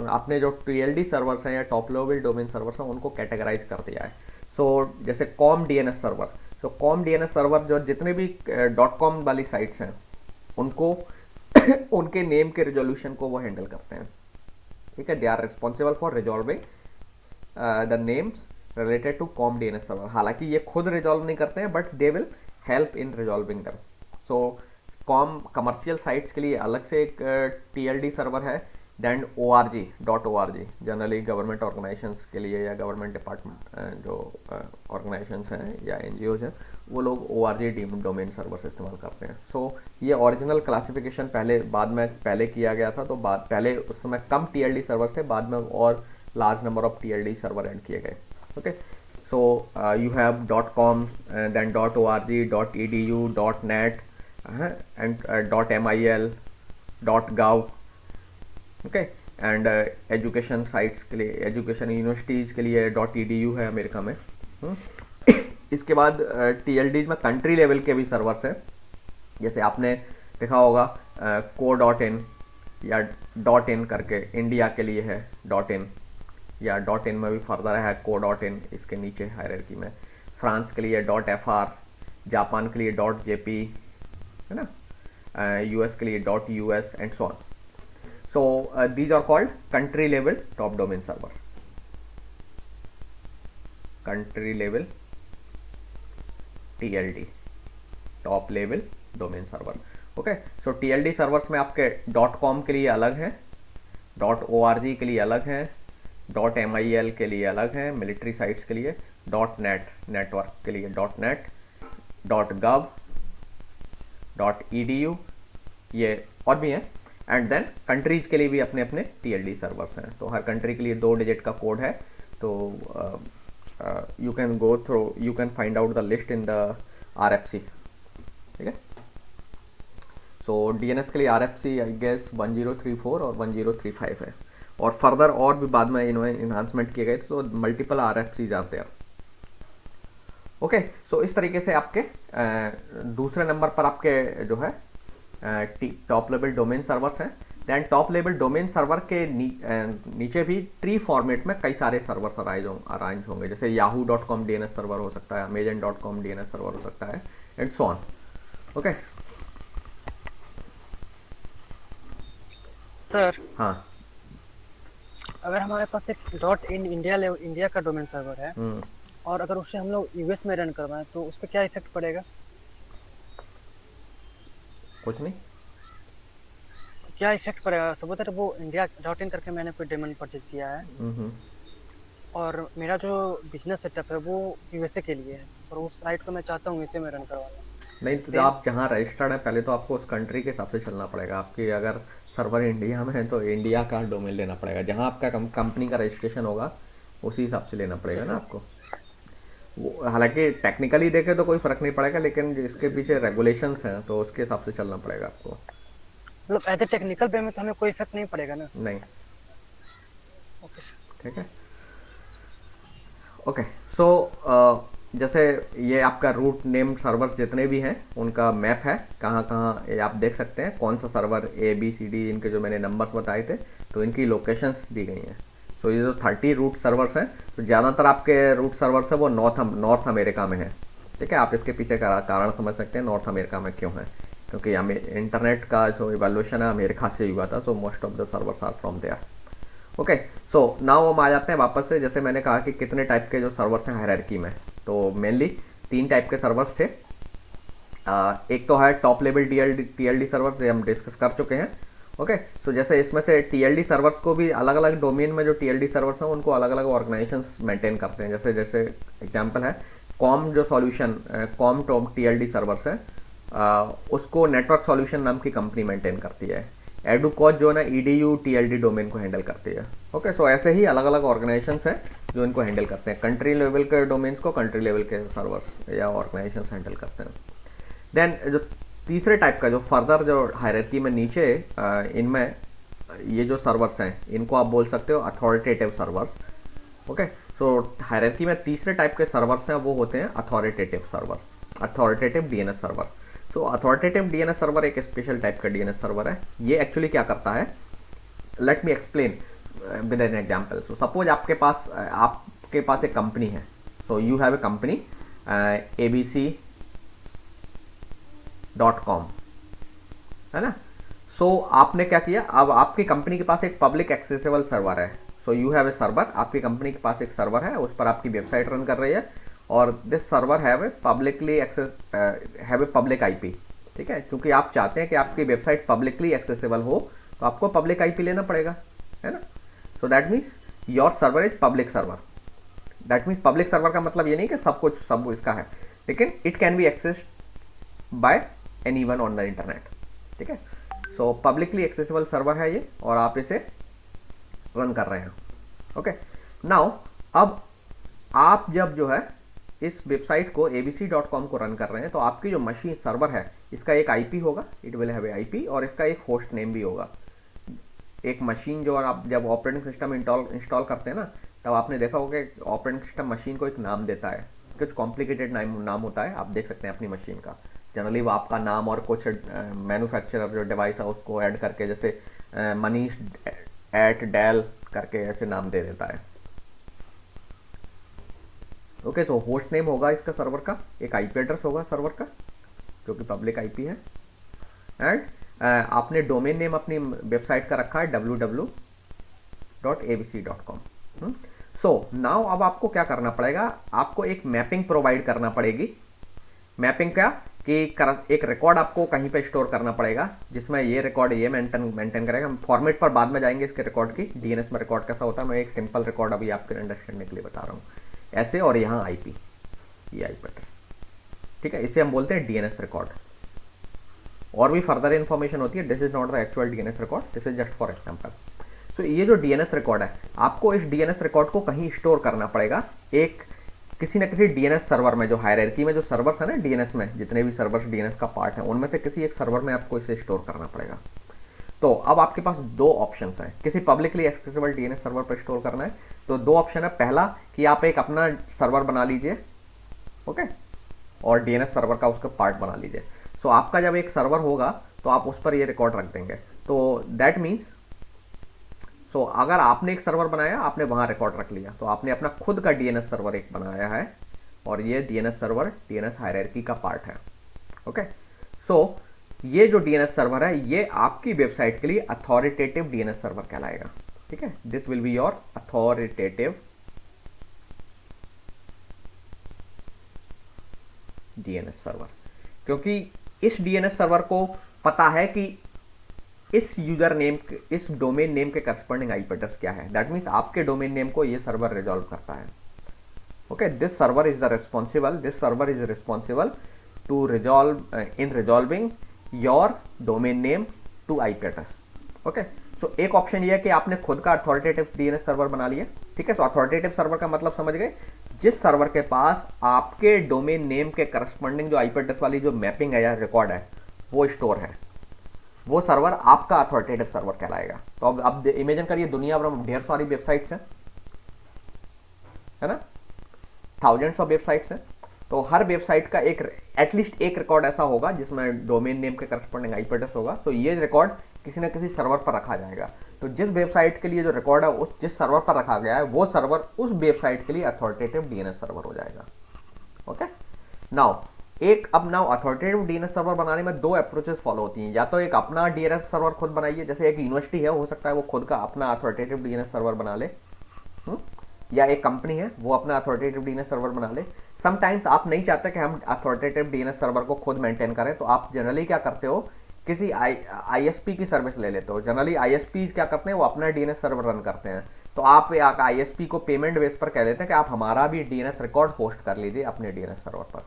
आपने जो TLD सर्वर्स हैं या टॉप लेवल डोमेन सर्वर्स हैं उनको कैटेगराइज कर दिया है। सो जैसे com DNS सर्वर, सो com DNS सर्वर जो जितने भी .com वाली साइट्स हैं उनको उनके नेम के रिजोल्यूशन को वो हैंडल करते हैं। ठीक है, they are responsible for resolving the names related to com DNS server. हालांकि ये खुद रिजॉल्व नहीं करते हैं but they will help in resolving them. So com commercial sites के लिए अलग से एक TLD सर्वर है। Then org generally government organizations के लिए या गवर्नमेंट डिपार्टमेंट जो ऑर्गेनाइजेशंस हैं या NGOs हैं वो लोग org डोमेन सर्वर इस्तेमाल करते हैं। सो ये ओरिजिनल क्लासिफिकेशन पहले किया गया था। तो पहले उस समय कम TLD सर्वर्स थे, बाद में और large number of TLD server add किए गए। Okay, so you have .com, then .org, .edu, .net and .mil, .gov। Okay, and education sites के लिए, एजुकेशन यूनिवर्सिटीज़ के लिए .edu है अमेरिका में। इसके बाद TLDs में कंट्री लेवल के भी सर्वर्स हैं। जैसे आपने देखा होगा co.in या .in करके इंडिया के लिए है .in, या .in में भी फर्दर है co.in इसके नीचे हायरार्की में। फ्रांस के लिए .fr, जापान के लिए .jp है ना, US के लिए .us and so on. So these are called country level top domain server. Country level TLD, top level domain server. Okay, so TLD servers में आपके .com के लिए अलग है, .org के लिए अलग है, .mil के लिए अलग है, मिलिट्री साइट्स के लिए, .net नेटवर्क के लिए .net, .gov, .edu, ये और भी हैं। एंड देन कंट्रीज के लिए भी अपने अपने TLD सर्वर्स हैं। तो हर कंट्री के लिए 2 डिजिट का कोड है। तो you can go through, you can find out the list in the RFC। ठीक है, सो DNS के लिए RFC आई गेस 1034 और 1035 है, और फर्दर और भी बाद में इन्होंने इन्हांसमेंट किए गए, तो मल्टीपल RFCs आते हैं। ओके, सो इस तरीके से आपके दूसरे नंबर पर आपके जो है टॉप लेवल डोमेन सर्वर्स हैं। Then top level domain server के नीचे भी ट्री फॉर्मेट में कई सारे सर्वर्स अरेंज होंगे, जैसे yahoo.com DNS सर्वर हो सकता है, amazon.com DNS सर्वर हो सकता है, and so on. Okay sir, हाँ, अगर हमारे पास एक .in इंडिया का डोमेन सर्वर है और अगर उसे हम लोग यूएस में रन करवाएं तो उस पर क्या इफेक्ट पड़ेगा? कुछ नहीं। क्या इफेक्ट पड़ेगा? सपोज वो इंडिया.in करके मैंने कोई डोमेन परचेज किया है और मेरा जो बिजनेस सेटअप है वो यूएसए के लिए है और उस साइट को मैं चाहता हूँ यूएसए में रन करवाना। नहीं, तो आप जहाँ रजिस्टर्ड है पहले तो आपको उस कंट्री के हिसाब से चलना पड़ेगा। आपकी अगर सर्वर इंडिया में है तो इंडिया का डोमेन लेना पड़ेगा, जहाँ आपका कंपनी का रजिस्ट्रेशन होगा उसी हिसाब से लेना पड़ेगा ना आपको। वो हालांकि टेक्निकली देखें तो कोई फ़र्क नहीं पड़ेगा, लेकिन इसके पीछे रेगुलेशंस हैं तो उसके हिसाब से चलना पड़ेगा आपको। मतलब एज ए टेक्निकल वे में तो हमें कोई इफेक्ट नहीं पड़ेगा ना? नहीं। Okay sir. ठीक है, ओके। सो जैसे ये आपका रूट नेम सर्वर्स जितने भी हैं उनका मैप है, कहाँ कहाँ ये आप देख सकते हैं, कौन सा सर्वर ABCD, इनके जो मैंने नंबर्स बताए थे तो इनकी लोकेशंस दी गई हैं। तो ये जो 30 रूट सर्वर्स हैं, तो ज़्यादातर आपके रूट सर्वर्स है वो नॉर्थ अमेरिका में है। ठीक है, आप इसके पीछे का कारण समझ सकते हैं नॉर्थ अमेरिका में क्यों है, क्योंकि इंटरनेट का जो इवोल्यूशन है अमेरिका से हुआ था, so most of the servers are from there. Okay, so now हम आ जाते हैं वापस से, जैसे मैंने कहा कि कितने टाइप के जो सर्वर्स हैं हायरार्की में, तो मेनली 3 टाइप के सर्वर्स थे। एक तो है टॉप लेवल TLD सर्वर, जो हम डिस्कस कर चुके हैं। ओके, सो जैसे इसमें से TLD सर्वर्स को भी अलग अलग डोमेन में जो TLD सर्वर्स हैं उनको अलग अलग ऑर्गेनाइजेशंस मेंटेन करते हैं। जैसे एग्जांपल है कॉम जो solution, com top TLD servers है, उसको नेटवर्क सॉल्यूशन नाम की कंपनी मेंटेन करती है। एडुकॉज जो है ना EDU TLD डोमेन को हैंडल करती है। ओके, सो ऐसे ही अलग अलग ऑर्गेनाइजेशंस हैं जो इनको हैंडल करते हैं। कंट्री लेवल के डोमेन्स को कंट्री लेवल के सर्वर्स या ऑर्गेनाइजेशंस हैंडल करते हैं। देन जो तीसरे टाइप का जो फर्दर जो हायरार्की में नीचे इनमें ये जो सर्वर्स हैं इनको आप बोल सकते हो अथॉरिटेटिव सर्वर्स। ओके, सो हायरार्की में तीसरे टाइप के सर्वर्स हैं वो होते हैं authoritative servers, authoritative DNS server. तो अथॉरिटेटिव DNS सर्वर एक स्पेशल टाइप का DNS सर्वर है। ये एक्चुअली क्या करता है, let me explain with an example. So suppose आपके पास एक कंपनी है, so you have a company abc.com, है ना। सो आपने क्या किया, अब आपकी कंपनी के पास एक पब्लिक एक्सेसिबल सर्वर है। So you have a server, आपकी कंपनी के पास एक सर्वर है, उस पर आपकी वेबसाइट रन कर रही है, और this server have a public IP। ठीक है, क्योंकि आप चाहते हैं कि आपकी वेबसाइट पब्लिकली एक्सेसिबल हो तो आपको पब्लिक IP लेना पड़ेगा, है ना। So that means your server is public server. That means public server का मतलब ये नहीं कि सब इसका है, लेकिन it can be accessed bye anyone on the internet. ठीक है, सो पब्लिकली एक्सेसिबल सर्वर है ये, और आप इसे रन कर रहे हैं। ओके, नाउ अब आप जब जो है इस वेबसाइट को abc.com को रन कर रहे हैं तो आपकी जो मशीन सर्वर है इसका एक IP होगा, it will have a IP, और इसका एक होस्ट नेम भी होगा। एक मशीन जो आप जब ऑपरेटिंग सिस्टम इंस्टॉल करते हैं ना, तब आपने देखा होगा कि ऑपरेटिंग सिस्टम मशीन को एक नाम देता है, कुछ कॉम्प्लिकेटेड नाम होता है, आप देख सकते हैं अपनी मशीन का। जनरली वो आपका नाम और कुछ मैन्युफैक्चरर जो डिवाइस है उसको ऐड करके, जैसे मनीष @Dell करके ऐसे नाम दे देता है। ओके, तो होस्ट नेम होगा इसका सर्वर का, एक IP एड्रेस होगा सर्वर का जो कि पब्लिक IP है, एंड आपने डोमेन नेम अपनी वेबसाइट का रखा है www.abc.com। सो नाउ अब आपको क्या करना पड़ेगा, आपको एक मैपिंग प्रोवाइड करना पड़ेगी। मैपिंग क्या कि एक रिकॉर्ड आपको कहीं पे स्टोर करना पड़ेगा जिसमें ये रिकॉर्ड ये मेंटेन करेगा। हम फॉर्मेट पर बाद में जाएंगे इसके रिकॉर्ड की, डीएनएस में रिकॉर्ड कैसा होता है। मैं एक सिंपल रिकॉर्ड अभी आपके अंडरस्टैंडिंग के लिए बता रहा हूँ ऐसे, और यहाँ आईपी, ये आईपी एड्रेस, ठीक है, इसे हम बोलते हैं डीएनएस रिकॉर्ड। और भी फर्दर इन्फॉर्मेशन होती है, this is not the actual DNS record, this is just for example. So ये जो डीएनएस रिकॉर्ड है, आपको इस डीएनएस रिकॉर्ड को कहीं स्टोर करना पड़ेगा, एक किसी न किसी डीएनएस सर्वर में। जो हायरार्की में जो सर्वर्स है ना डीएनएस में, जितने भी सर्वर्स डीएनएस का पार्ट है, उनमें से किसी एक सर्वर में आपको इसे स्टोर करना पड़ेगा। तो अब आपके पास दो ऑप्शंस हैं, किसी पब्लिकली एक्सेसिबल डीएनएस सर्वर पर स्टोर करना है तो दो ऑप्शन है। पहला कि आप एक अपना सर्वर बना लीजिए, ओके, और डीएनएस सर्वर का उसका पार्ट बना लीजिए। सो आपका जब एक सर्वर होगा तो आप उस पर ये रिकॉर्ड रख देंगे। तो दैट मीन्स, सो अगर आपने एक सर्वर बनाया, आपने वहां रिकॉर्ड रख लिया, तो आपने अपना खुद का डीएनएस सर्वर एक बनाया है, और ये डीएनएस सर्वर डीएनएस हायरार्की का पार्ट है, ओके। सो ये जो डीएनएस सर्वर है, ये आपकी वेबसाइट के लिए अथॉरिटेटिव डीएनएस सर्वर कहलाएगा, ठीक है। This will be your authoritative DNS server, क्योंकि इस डीएनएस सर्वर को पता है कि इस यूजर नेम, इस डोमेन नेम के करस्पॉन्डिंग आईपी एड्रेस क्या है। दैट मीन्स आपके डोमेन नेम को ये सर्वर रिजॉल्व करता है, okay. This server is responsible to resolve in resolving your domain name to IP address, okay. So एक ऑप्शन ये है कि आपने खुद का अथॉरिटेटिव डीएनएस सर्वर बना लिया, ठीक है। सो अथॉरिटेटिव सर्वर का मतलब समझ गए, जिस सर्वर के पास आपके डोमेन नेम के करस्पॉन्डिंग जो आईपी एड्रेस वाली जो मैपिंग है या रिकॉर्ड है वो स्टोर है, वो सर्वर आपका अथॉरिटेटिव सर्वर कहलाएगा। तो अब इमेजिन करिए, दुनिया भर में ढेर सारी वेबसाइट्स हैं, है ना, थाउजेंड्स ऑफ वेबसाइट्स हैं। तो हर वेबसाइट का एक एटलीस्ट एक रिकॉर्ड ऐसा होगा जिसमें डोमेन नेम के करस्पॉन्डिंग आईपी एड्रेस होगा। तो ये रिकॉर्ड किसी न किसी सर्वर पर रखा जाएगा। तो जिस वेबसाइट के लिए जो रिकॉर्ड है उस जिस सर्वर पर रखा गया है, वो सर्वर उस वेबसाइट के लिए अथॉरिटेटिव डीएनएस सर्वर हो जाएगा, okay. Now now authoritative DNS server बनाने में दो अप्रोचेस फॉलो होती हैं। या तो एक अपना डीएनएस सर्वर खुद बनाइए, जैसे एक यूनिवर्सिटी है, हो सकता है वो खुद का अपना अथॉरिटेटिव डीएनएस सर्वर बना ले, या एक कंपनी है वो अपना अथॉरिटेटिव डीएनएस सर्वर बना ले। समटाइम्स आप नहीं चाहते कि हम अथॉरिटेटिव डीएनएस सर्वर को खुद मेंटेन करें, तो आप जनरली क्या करते हो, किसी आईएसपी की सर्विस ले लेते हो। जनरली आईएसपी क्या करते हैं, वो अपना डीएनएस सर्वर रन करते हैं। तो आप आईएसपी को पेमेंट बेस पर कह देते हैं कि आप हमारा भी डीएनएस रिकॉर्ड होस्ट कर लीजिए अपने डीएनएस सर्वर पर,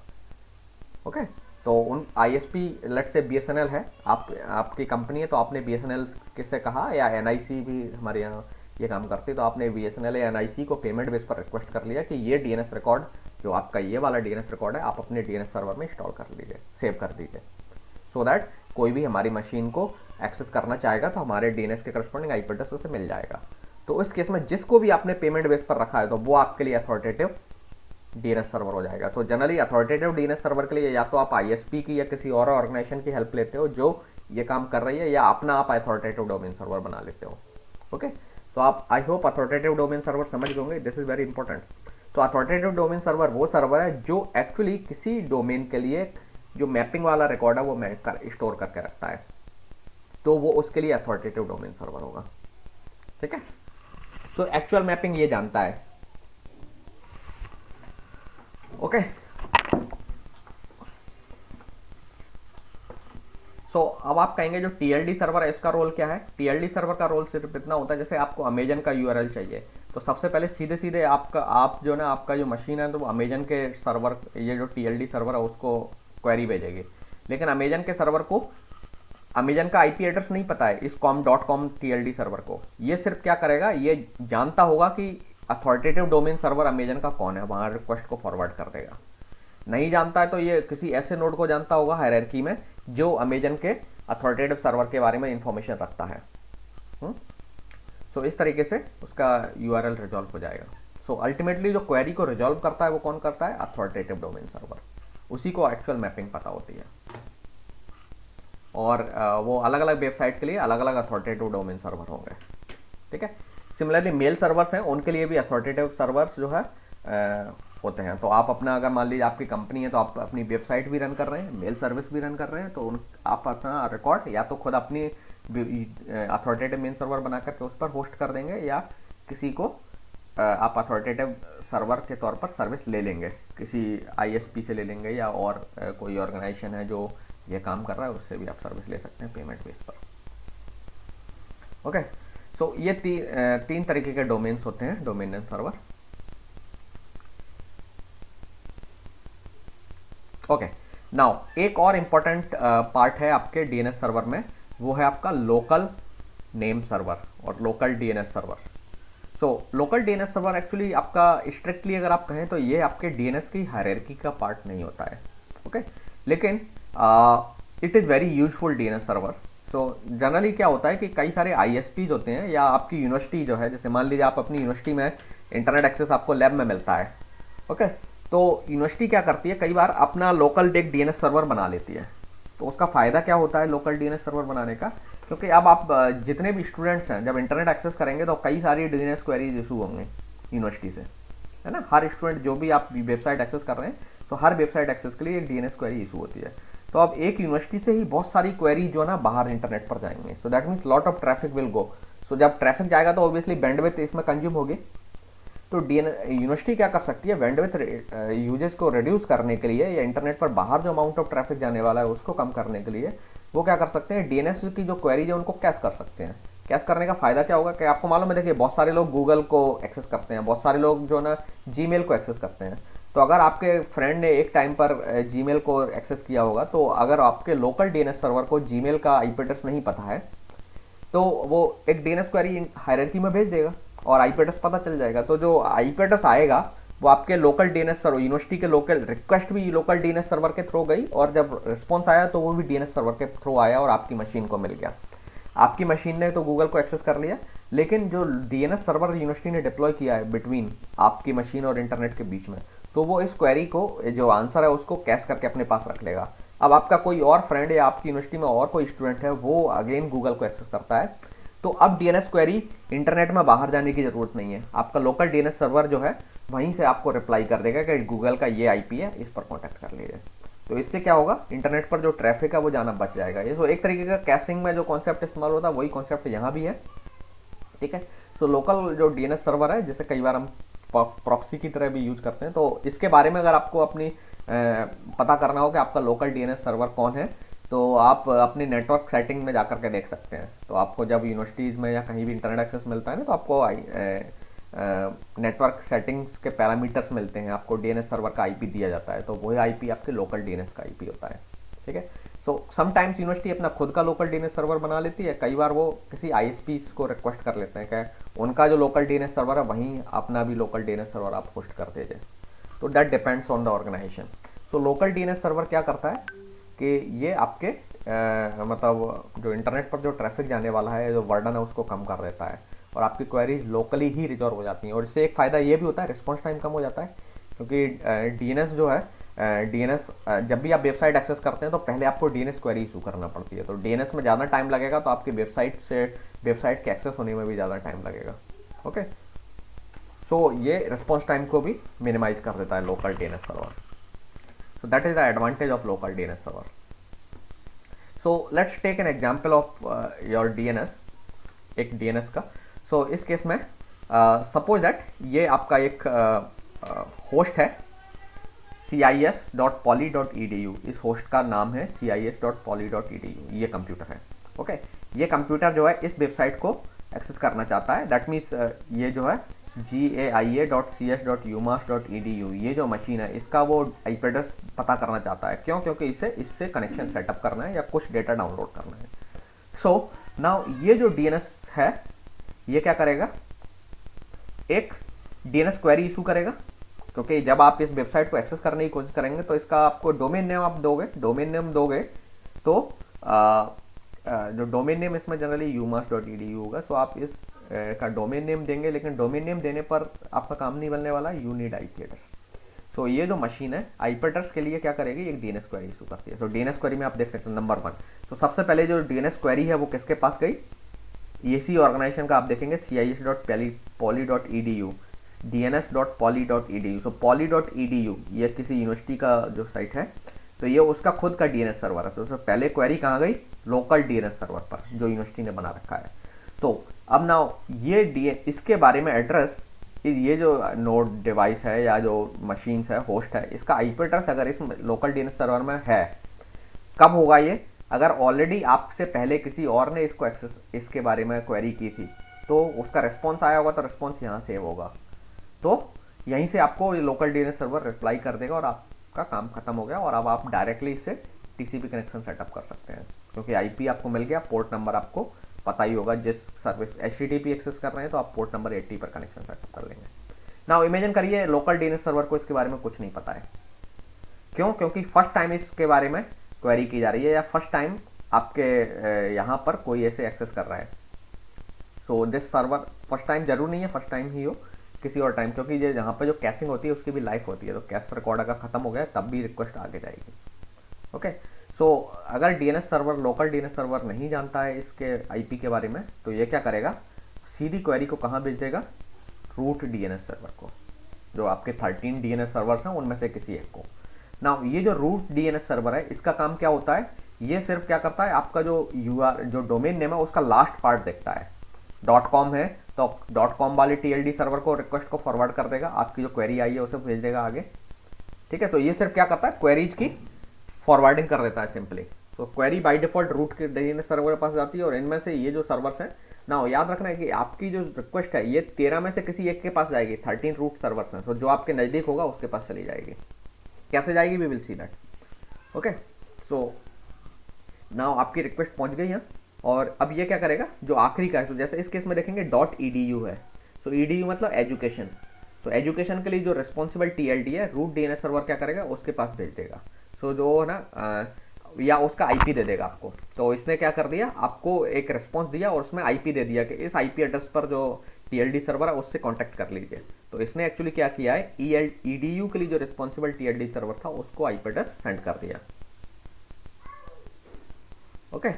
ओके। तो उन आईएसपी, लेट से बीएसएनएल है, आपकी कंपनी है, तो आपने बीएसएनएल किससे कहा, या एनआईसी भी हमारे यहाँ ये काम करती है, तो आपने बीएसएनएल या एनआईसी को पेमेंट बेस पर रिक्वेस्ट कर लिया कि ये डीएनएस रिकॉर्ड, जो आपका ये वाला डीएनएस रिकॉर्ड है, आप अपने डीएनएस सर्वर में इंस्टॉल कर लीजिए, सेव कर दीजिए, सो दैट कोई भी हमारी मशीन को एक्सेस करना चाहेगा तो हमारे डीएनएस के करस्पॉन्डिंग आईपी एड्रेस उसे मिल जाएगा। तो इस केस में जिसको भी आपने पेमेंट बेस पर रखा है, तो वो आपके लिए अथॉरिटेटिव डीएनएस सर्वर हो जाएगा। तो जनरली अथॉरिटेटिव डीएनएस सर्वर के लिए या तो आप आईएसपी की या किसी और ऑर्गेनाइजेशन की हेल्प लेते हो जो ये काम कर रही है, या अपना आप अथॉरिटेटिव डोमेन सर्वर बना लेते हो, ओके। तो आप, I hope authoritative domain server समझ गए, दिस इज वेरी इंपॉर्टेंट। तो अथॉरिटेटिव डोमेन सर्वर वो सर्वर है जो एक्चुअली किसी डोमेन के लिए जो मैपिंग वाला रिकॉर्ड है वो स्टोर करके रखता है, तो वो उसके लिए अथॉरिटेटिव डोमेन सर्वर होगा, ठीक है। तो एक्चुअल मैपिंग ये जानता है, ओके। सो अब आप कहेंगे जो टीएलडी सर्वर है इसका रोल क्या है। टीएलडी सर्वर का रोल सिर्फ इतना होता है, जैसे आपको अमेजन का यूआरएल चाहिए, तो सबसे पहले सीधे सीधे आप जो ना आपका जो मशीन है, तो वो अमेजन के सर्वर, ये जो टीएलडी सर्वर है उसको क्वेरी भेजेगी। लेकिन अमेजन के सर्वर को अमेजन का आईपी एड्रेस नहीं पता है इस com.com टीएलडी सर्वर को। ये सिर्फ क्या करेगा, ये जानता होगा कि अथॉरिटेटिव डोमेन सर्वर अमेजन का कौन है, वहां रिक्वेस्ट को फॉरवर्ड कर देगा। नहीं जानता है तो ये किसी ऐसे नोड को जानता होगा हायरार्की में जो अमेजन के अथॉरिटेटिव सर्वर के बारे में इंफॉर्मेशन रखता है। तो इस तरीके से उसका यूआरएल रिजॉल्व हो जाएगा। सो अल्टीमेटली जो क्वेरी को रिजॉल्व करता है वो कौन करता है, अथॉरिटेटिव डोमेन सर्वर, उसी को एक्चुअल मैपिंग पता होती है। और वो अलग अलग वेबसाइट के लिए अलग अलग अथॉरिटेटिव डोमेन सर्वर होंगे, ठीक है। सिमिलरली मेल सर्वर्स हैं, उनके लिए भी अथॉरिटेटिव सर्वर्स जो है होते हैं। तो आप अपना, अगर मान लीजिए आपकी कंपनी है तो आप अपनी वेबसाइट भी रन कर रहे हैं, मेल सर्विस भी रन कर रहे हैं, तो आप अपना रिकॉर्ड या तो खुद अपनी अथॉरिटेटिव मेल सर्वर बना करके उस पर होस्ट कर देंगे, या किसी को आप अथॉरिटेटिव सर्वर के तौर पर सर्विस ले लेंगे, किसी आईएसपी से ले लेंगे या और कोई ऑर्गेनाइजेशन है जो ये काम कर रहा है उससे भी आप सर्विस ले सकते हैं पेमेंट बेस पर। ओके, सो ये तीन तरीके के डोमेन्स होते हैं, domain name server. Okay, now एक और इम्पॉर्टेंट पार्ट है आपके डीएनएस सर्वर में, वो है आपका लोकल नेम सर्वर और local DNS server. So local DNS server actually आपका स्ट्रिक्टली अगर आप कहें तो ये आपके डीएनएस की हायरार्की का पार्ट नहीं होता है। ओके, लेकिन it is very useful DNS server. So generally क्या होता है कि कई सारे आईएसपीज होते हैं या आपकी यूनिवर्सिटी जो है, जैसे मान लीजिए आप अपनी यूनिवर्सिटी में इंटरनेट एक्सेस आपको लैब में मिलता है। ओके, तो यूनिवर्सिटी क्या करती है, कई बार अपना लोकल एक डीएनएस सर्वर बना लेती है। तो उसका फ़ायदा क्या होता है लोकल डीएनएस सर्वर बनाने का, क्योंकि अब आप जितने भी स्टूडेंट्स हैं जब इंटरनेट एक्सेस करेंगे तो कई सारी डीएनएस क्वेरीज इशू होंगे यूनिवर्सिटी से, है ना। हर स्टूडेंट जो भी आप वेबसाइट एक्सेस कर रहे हैं तो हर वेबसाइट एक्सेस के लिए एक डीएनएस क्वेरी इशू होती है। तो अब एक यूनिवर्सिटी से ही बहुत सारी क्वेरी जो है ना बाहर इंटरनेट पर जाएंगे, so that means lot of traffic will go. So जब ट्रैफिक जाएगा तो ऑब्वियसली बैंडविड्थ इसमें कंज्यूम होगी। तो यूनिवर्सिटी क्या कर सकती है, बैंडविड्थ यूजेस को रिड्यूस करने के लिए या इंटरनेट पर बाहर जो अमाउंट ऑफ ट्रैफिक जाने वाला है उसको कम करने के लिए वो क्या कर सकते हैं, डीएनएस की जो क्वेरीज है उनको कैश कर सकते हैं। कैश करने का फायदा क्या होगा कि आपको मालूम है, देखिए बहुत सारे लोग गूगल को एक्सेस करते हैं, बहुत सारे लोग जो ना जीमेल को एक्सेस करते हैं। तो अगर आपके फ्रेंड ने एक टाइम पर जीमेल को एक्सेस किया होगा, तो अगर आपके लोकल डीएनएस सर्वर को जीमेल का आईपी एड्रेस नहीं पता है तो वो एक डीएनएस क्वेरी हायरार्की में भेज देगा और आईपी एड्रेस पता चल जाएगा। तो जो आईपी एड्रेस आएगा वो आपके लोकल डीएनएस सर्वर, यूनिवर्सिटी के लोकल रिक्वेस्ट भी लोकल डीएनएस सर्वर के थ्रू गई और जब रिस्पॉन्स आया तो वो भी डीएनएस सर्वर के थ्रू आया और आपकी मशीन को मिल गया। आपकी मशीन ने तो गूगल को एक्सेस कर लिया, लेकिन जो डीएनएस सर्वर यूनिवर्सिटी ने डिप्लॉय किया है बिटवीन आपकी मशीन और इंटरनेट के बीच में, तो वो इस क्वेरी को जो आंसर है उसको कैश करके अपने पास रख लेगा। अब आपका कोई और फ्रेंड या आपकी यूनिवर्सिटी में और कोई स्टूडेंट है वो अगेन गूगल को एक्सेस करता है, तो अब डीएनएस क्वेरी इंटरनेट में बाहर जाने की जरूरत नहीं है। आपका लोकल डीएनएस सर्वर जो है वहीं से आपको रिप्लाई कर देगा कि गूगल का ये आईपी है, इस पर कॉन्टैक्ट कर लीजिए। तो इससे क्या होगा, इंटरनेट पर जो ट्रैफिक है वो जाना बच जाएगा। ये तो एक तरीके का कैशिंग में जो कॉन्सेप्ट इस्तेमाल होता है वही कॉन्सेप्ट यहाँ भी है, ठीक है। तो लोकल जो डीएनएस सर्वर है जिसे कई बार हम प्रॉक्सी की तरह भी यूज करते हैं, तो इसके बारे में अगर आपको अपनी पता करना हो कि आपका लोकल डीएनएस सर्वर कौन है, तो आप अपनी नेटवर्क सेटिंग में जाकर के देख सकते हैं। तो आपको जब यूनिवर्सिटीज़ में या कहीं भी इंटरनेट एक्सेस मिलता है ना, तो आपको नेटवर्क सेटिंग्स के पैरामीटर्स मिलते हैं, आपको डीएनएस सर्वर का आईपी दिया जाता है, तो वही आईपी आपके लोकल डीएनएस का आईपी होता है, ठीक है। सो समटाइम्स यूनिवर्सिटी अपना खुद का लोकल डीएनएस सर्वर बना लेती है, कई बार वो किसी आईएसपी को रिक्वेस्ट कर लेते हैं कि उनका जो लोकल डीएनएस सर्वर है वहीं अपना भी लोकल डीएनएस सर्वर आप होस्ट कर दीजिए। तो that depends on the organization. तो लोकल डीएनएस सर्वर क्या करता है कि ये आपके मतलब जो इंटरनेट पर जो ट्रैफिक जाने वाला है, जो वर्डन है, उसको कम कर देता है और आपकी क्वेरीज लोकली ही रिजॉल्व हो जाती हैं। और इससे एक फ़ायदा ये भी होता है, रिस्पॉन्स टाइम कम हो जाता है, क्योंकि डीएनएस जो है डीएनएस जब भी आप वेबसाइट एक्सेस करते हैं तो पहले आपको डीएनएस क्वेरी इशू करना पड़ती है। तो डीएनएस में ज़्यादा टाइम लगेगा तो आपकी वेबसाइट के एक्सेस होने में भी ज़्यादा टाइम लगेगा। ओके, सो ये रिस्पॉन्स टाइम को भी मिनिमाइज कर देता है local DNS server. So that is the advantage of local DNS server. So let's take an example of your DNS, एक डीएनएस का। सो इस केस में सपोज दैट ये आपका एक होस्ट है cis.poly.edu, इस होस्ट का नाम है cis.poly.edu, ये कंप्यूटर है। ओके, ये कंप्यूटर जो है इस वेबसाइट को एक्सेस करना चाहता है, दैट मीन्स ये जो है gaia.cs.umass.edu, ये जो मशीन है इसका वो आईपी एड्रेस पता करना चाहता है। क्यों? क्योंकि इसे इससे कनेक्शन सेटअप करना है या कुछ डेटा डाउनलोड करना है। सो नाउ ये जो डीएनएस है ये क्या करेगा, एक डीएनएस क्वेरी इशू करेगा, क्योंकि जब आप इस वेबसाइट को एक्सेस करने की कोशिश करेंगे तो इसका आपको डोमेन नेम आप दोगे, डोमेन नेम दोगे तो जो डोमेन नेम इसमें जनरली umass.edu होगा। सो आप इस का डोमेन नेम देंगे, लेकिन डोमेन नेम देने पर आपका काम नहीं बनने वाला, यू नीड आईपी एड्रेस। सो ये जो मशीन है आईपी एड्रेस के लिए क्या करेगी, एक डीएनएस क्वेरी इशू करती है। सो डीएनएस क्वेरी में आप देख सकते हैं नंबर 1, तो सबसे पहले जो डीएनएस क्वेरी है वो किसके पास गई, इसी ऑर्गेनाइजेशन का आप देखेंगे cis.poly.edu, dns.poly.edu। सो poly.edu ये किसी यूनिवर्सिटी का जो साइट है, तो ये उसका खुद का डीएनएस सर्वर है। तो पहले क्वेरी कहाँ गई, लोकल डीएनएस सर्वर पर जो यूनिवर्सिटी ने बना रखा है। तो अब नाउ ये इसके बारे में एड्रेस ये जो नोड डिवाइस है या जो मशीन्स है, होस्ट है, इसका आईपी एड्रेस अगर इस लोकल डीएनएस सर्वर में है, कब होगा ये? अगर ऑलरेडी आपसे पहले किसी और ने इसको एक्सेस, इसके बारे में क्वेरी की थी, तो उसका रिस्पॉन्स आया होगा, तो रिस्पॉन्स यहाँ सेव होगा, तो यहीं से आपको ये लोकल डीएनएस सर्वर रिप्लाई कर देगा और आपका काम खत्म हो गया, और अब आप डायरेक्टली इससे टीसीपी कनेक्शन सेटअप कर सकते हैं, क्योंकि आईपी आपको मिल गया, पोर्ट नंबर आपको पता ही होगा। जिस सर्विस एचटीटीपी एक्सेस कर रहे हैं तो आप पोर्ट नंबर 80 पर कनेक्शन सेटअप कर लेंगे। नाउ इमेजिन करिए लोकल डीएनएस सर्वर को इसके बारे में कुछ नहीं पता है। क्यों? क्योंकि फर्स्ट टाइम इसके बारे में क्वेरी की जा रही है, या फर्स्ट टाइम आपके यहाँ पर कोई ऐसे एक्सेस कर रहा है। So this server first time, जरूर नहीं है फर्स्ट टाइम ही हो, किसी और टाइम, क्योंकि ये यहाँ पर जो कैशिंग होती है उसकी भी लाइफ होती है, तो कैश रिकॉर्ड अगर खत्म हो गया तब भी रिक्वेस्ट आगे जाएगी। ओके, सो अगर DNS server, local DNS server नहीं जानता है इसके आईपी के बारे में, तो ये क्या करेगा, सीधी क्वेरी को कहाँ भेज देगा, रूट डीएनएस सर्वर को, जो आपके 13 डीएनएस सर्वर्स हैं उनमें से किसी एक को। ना ये जो रूट डीएनएस सर्वर है, इसका काम क्या होता है, ये सिर्फ क्या करता है, आपका जो यूआर, जो डोमेन नेम है उसका लास्ट पार्ट देखता है। .com है तो .com वाले टीएलडी सर्वर को रिक्वेस्ट को फॉरवर्ड कर देगा, आपकी जो क्वेरी आई है उसे भेज देगा आगे। ठीक है, तो ये सिर्फ क्या करता है, क्वेरीज की फॉरवर्डिंग कर देता है सिंपली। तो क्वेरी बाय डिफॉल्ट रूट के डीएनएस सर्वर के पास जाती है, और इनमें से ये जो सर्वर्स हैं ना, याद रखना है कि आपकी जो रिक्वेस्ट है ये 13 में से किसी एक के पास जाएगी, 13 रूट सर्वर्स हैं, तो जो आपके नज़दीक होगा उसके पास चली जाएगी। कैसे जाएगी, we will see that. Okay, so now आपकी रिक्वेस्ट पहुंच गई है, और अब ये क्या करेगा, जो आखिरी का है, तो जैसे इस केस में देखेंगे .edu है, तो edu मतलब एजुकेशन, तो एजुकेशन के लिए जो रिस्पॉन्सिबल टीएलडी है, रूट डीएनएस सर्वर क्या करेगा, उसके पास भेज देगा। सो जो है ना, या उसका आईपी दे देगा आपको। तो इसने क्या कर दिया, आपको एक रिस्पॉन्स दिया और उसमें आईपी दे दिया कि इस आईपी एड्रेस पर जो टीएलडी सर्वर है उससे कांटेक्ट कर लीजिए। तो इसने एक्चुअली क्या किया है, ईडीयू के लिए जो रिस्पॉन्सिबल टीएलडी सर्वर था उसको आईपी एड्रेस सेंड कर दिया। ओके,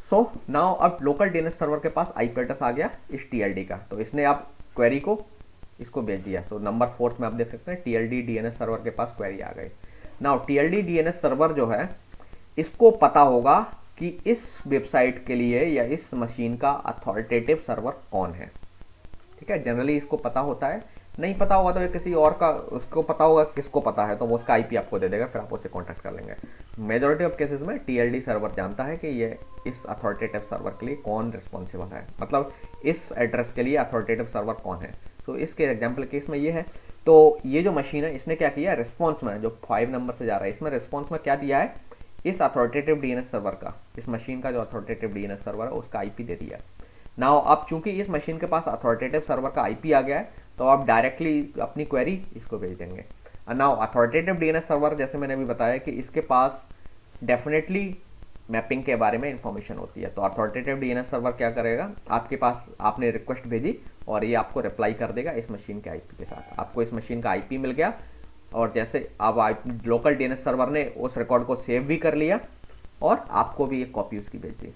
सो नाउ अब लोकल डीएनएस सर्वर के पास आईपी एड्रेस आ गया इस टीएलडी का, तो इसने आप क्वेरी को इसको भेज दिया। तो नंबर 4 में आप देख सकते हैं टीएलडी डीएनएस सर्वर के पास क्वेरी आ गई। नाउ टीएलडी डीएनएस सर्वर जो है, इसको पता होगा कि इस वेबसाइट के लिए या इस मशीन का अथॉरिटेटिव सर्वर कौन है। ठीक है, जनरली इसको पता होता है, नहीं पता होगा तो ये किसी और का, उसको पता होगा किसको पता है, तो वो उसका आईपी आपको दे देगा, फिर आप उससे कांटेक्ट कर लेंगे। मेजॉरिटी ऑफ केसेस में टीएलडी सर्वर जानता है कि ये इस अथॉरिटेटिव सर्वर के लिए कौन रिस्पॉन्सिबल है, मतलब इस एड्रेस के लिए अथॉरिटेटिव सर्वर कौन है। तो इसके एग्जाम्पल केस में ये है। तो ये जो मशीन है, इसने क्या किया, रिस्पॉन्स में जो 5 नंबर से जा रहा है, इसमें रिस्पॉन्स में क्या दिया है, इस अथॉरिटेटिव डीएनएस सर्वर का, इस मशीन का जो अथॉरिटेटिव डीएनएस सर्वर है उसका आईपी दे दिया। नाउ अब चूंकि इस मशीन के पास अथॉरिटेटिव सर्वर का आईपी आ गया है, तो आप डायरेक्टली अपनी क्वेरी इसको भेज देंगे। नाउ अथॉरिटेटिव डीएनएस सर्वर, जैसे मैंने अभी बताया कि इसके पास डेफिनेटली मैपिंग के बारे में इंफॉर्मेशन होती है। तो अथॉरिटेटिव डीएनएस सर्वर क्या करेगा, आपके पास आपने रिक्वेस्ट भेजी और ये आपको रिप्लाई कर देगा इस मशीन के आईपी के साथ। आपको इस मशीन का आईपी मिल गया, और जैसे अब लोकल डीएनएस सर्वर ने उस रिकॉर्ड को सेव भी कर लिया और आपको भी एक कॉपी उसकी भेज दी।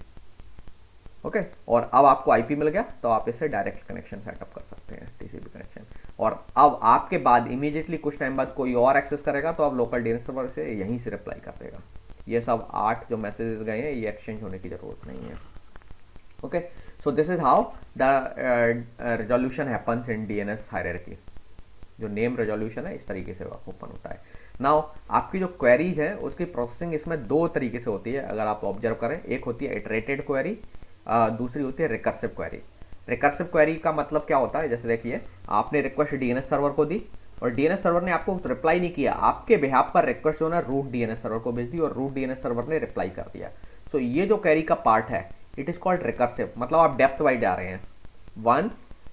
ओके, और अब आपको आईपी मिल गया, तो आप इससे डायरेक्ट कनेक्शन सेटअप कर सकते हैं, टीसीपी कनेक्शन। और अब आपके बाद इमीडिएटली कुछ टाइम बाद कोई और एक्सेस करेगा, तो आप लोकल डीएनएस सर्वर से यहीं से रिप्लाई कर देगा। ये सब 8 जो मैसेजेस गए हैं, ये एक्सचेंज होने की जरूरत नहीं है। Okay, so this is how the resolution happens in DNS hierarchy. जो नेम रेजोल्यूशन है, इस तरीके से ओपन होता है। नाउ आपकी जो क्वेरीज है उसकी प्रोसेसिंग इसमें 2 तरीके से होती है, अगर आप ऑब्जर्व करें। एक होती है इटरेटेड क्वेरी, दूसरी होती है रिकर्सिव क्वेरी। रिकर्सिव क्वेरी का मतलब क्या होता है, जैसे देखिए आपने रिक्वेस्ट डीएनएस सर्वर को दी और डीएनएस सर्वर ने आपको रिप्लाई नहीं किया, आपके बिहाफ पर रिक्वेस्ट जो है रूट डीएनएस सर्वर को भेज दी और रूट डीएनएस सर्वर ने रिप्लाई कर दिया। सो ये जो क्वेरी का पार्ट है, इट इज कॉल्ड रिकर्सिव, मतलब आप डेप्थ वाइज जा रहे हैं, 1,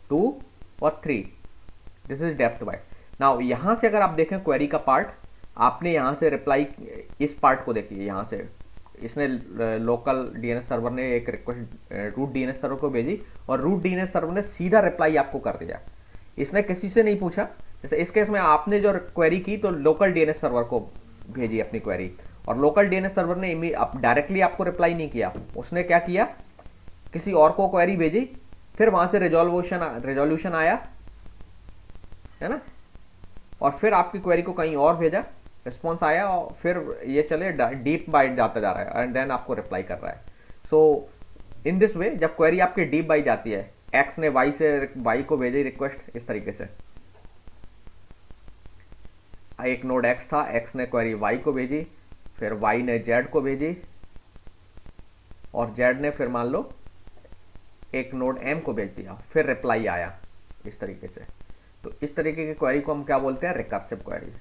2 और 3, this is depth wise. Now यहां से अगर आप देखें क्वेरी का पार्ट, आपने यहां से रिप्लाई, इस पार्ट को देखिए, यहां से इसने लोकल डीएनएस सर्वर ने एक रिक्वेस्ट रूट डीएनएस सर्वर को भेजी और रूट डीएनएस सर्वर ने सीधा रिप्लाई आपको कर दिया, इसने किसी से नहीं पूछा। जैसे इस केस में आपने जो क्वेरी की तो लोकल डीएनएस सर्वर को भेजी अपनी क्वेरी, और लोकल डीएनएस सर्वर ने डायरेक्टली आपको रिप्लाई नहीं किया, उसने क्या किया, किसी और को क्वेरी भेजी, फिर वहां से रेजोल्यूशन आया, है ना, और फिर आपकी क्वेरी को कहीं और भेजा, रिस्पॉन्स आया, और फिर ये चले डीप बाइट जाता जा रहा है एंड देन आपको रिप्लाई कर रहा है। सो इन दिस वे जब क्वेरी आपकी डीप बाइट जाती है, एक्स ने वाई को भेजी रिक्वेस्ट इस तरीके से, एक नोड एक्स था, एक्स ने क्वेरी वाई को भेजी, फिर वाई ने जेड को भेजी, और जेड ने फिर मान लो एक नोड एम को भेज दिया, फिर रिप्लाई आया इस तरीके से। तो इस तरीके की क्वेरी को हम क्या बोलते हैं? Recursive query.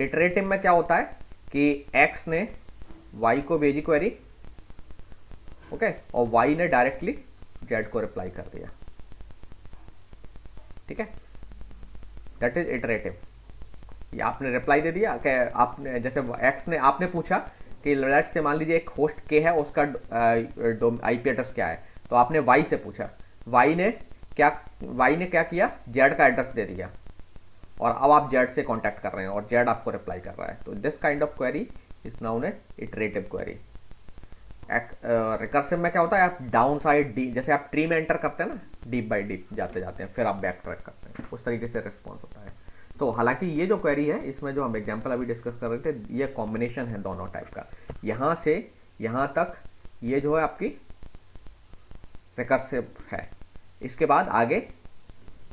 इटरेटिव में क्या होता है कि एक्स ने वाई को भेजी क्वेरी, ओके, और वाई ने डायरेक्टली जेड को रिप्लाई कर दिया, ठीक है, दैट इज इटरेटिव। या आपने रिप्लाई दे दिया कि आपने जैसे एक्स ने आपने पूछा कि लेट्स से मान लीजिए एक होस्ट के है, उसका आईपी एड्रेस क्या है, तो आपने वाई से पूछा, वाई ने क्या किया? जेड का एड्रेस दे दिया, और अब आप जेड से कांटेक्ट कर रहे हैं और जेड आपको रिप्लाई कर रहा है। तो this kind of query is noun A iterative query. Recursive में क्या होता है? आप डाउन साइड डी, जैसे आप ट्री में एंटर करते हैं ना, डीप बाय डीप जाते जाते हैं, फिर आप बैक ट्रैक करते हैं, उस तरीके से रिस्पॉन्स होता है। तो हालांकि ये जो क्वेरी है, इसमें जो हम एग्जांपल अभी डिस्कस कर रहे थे, ये कॉम्बिनेशन है दोनों टाइप का, यहाँ से यहाँ तक ये जो है आपकी रिकर्सिव है। इसके बाद आगे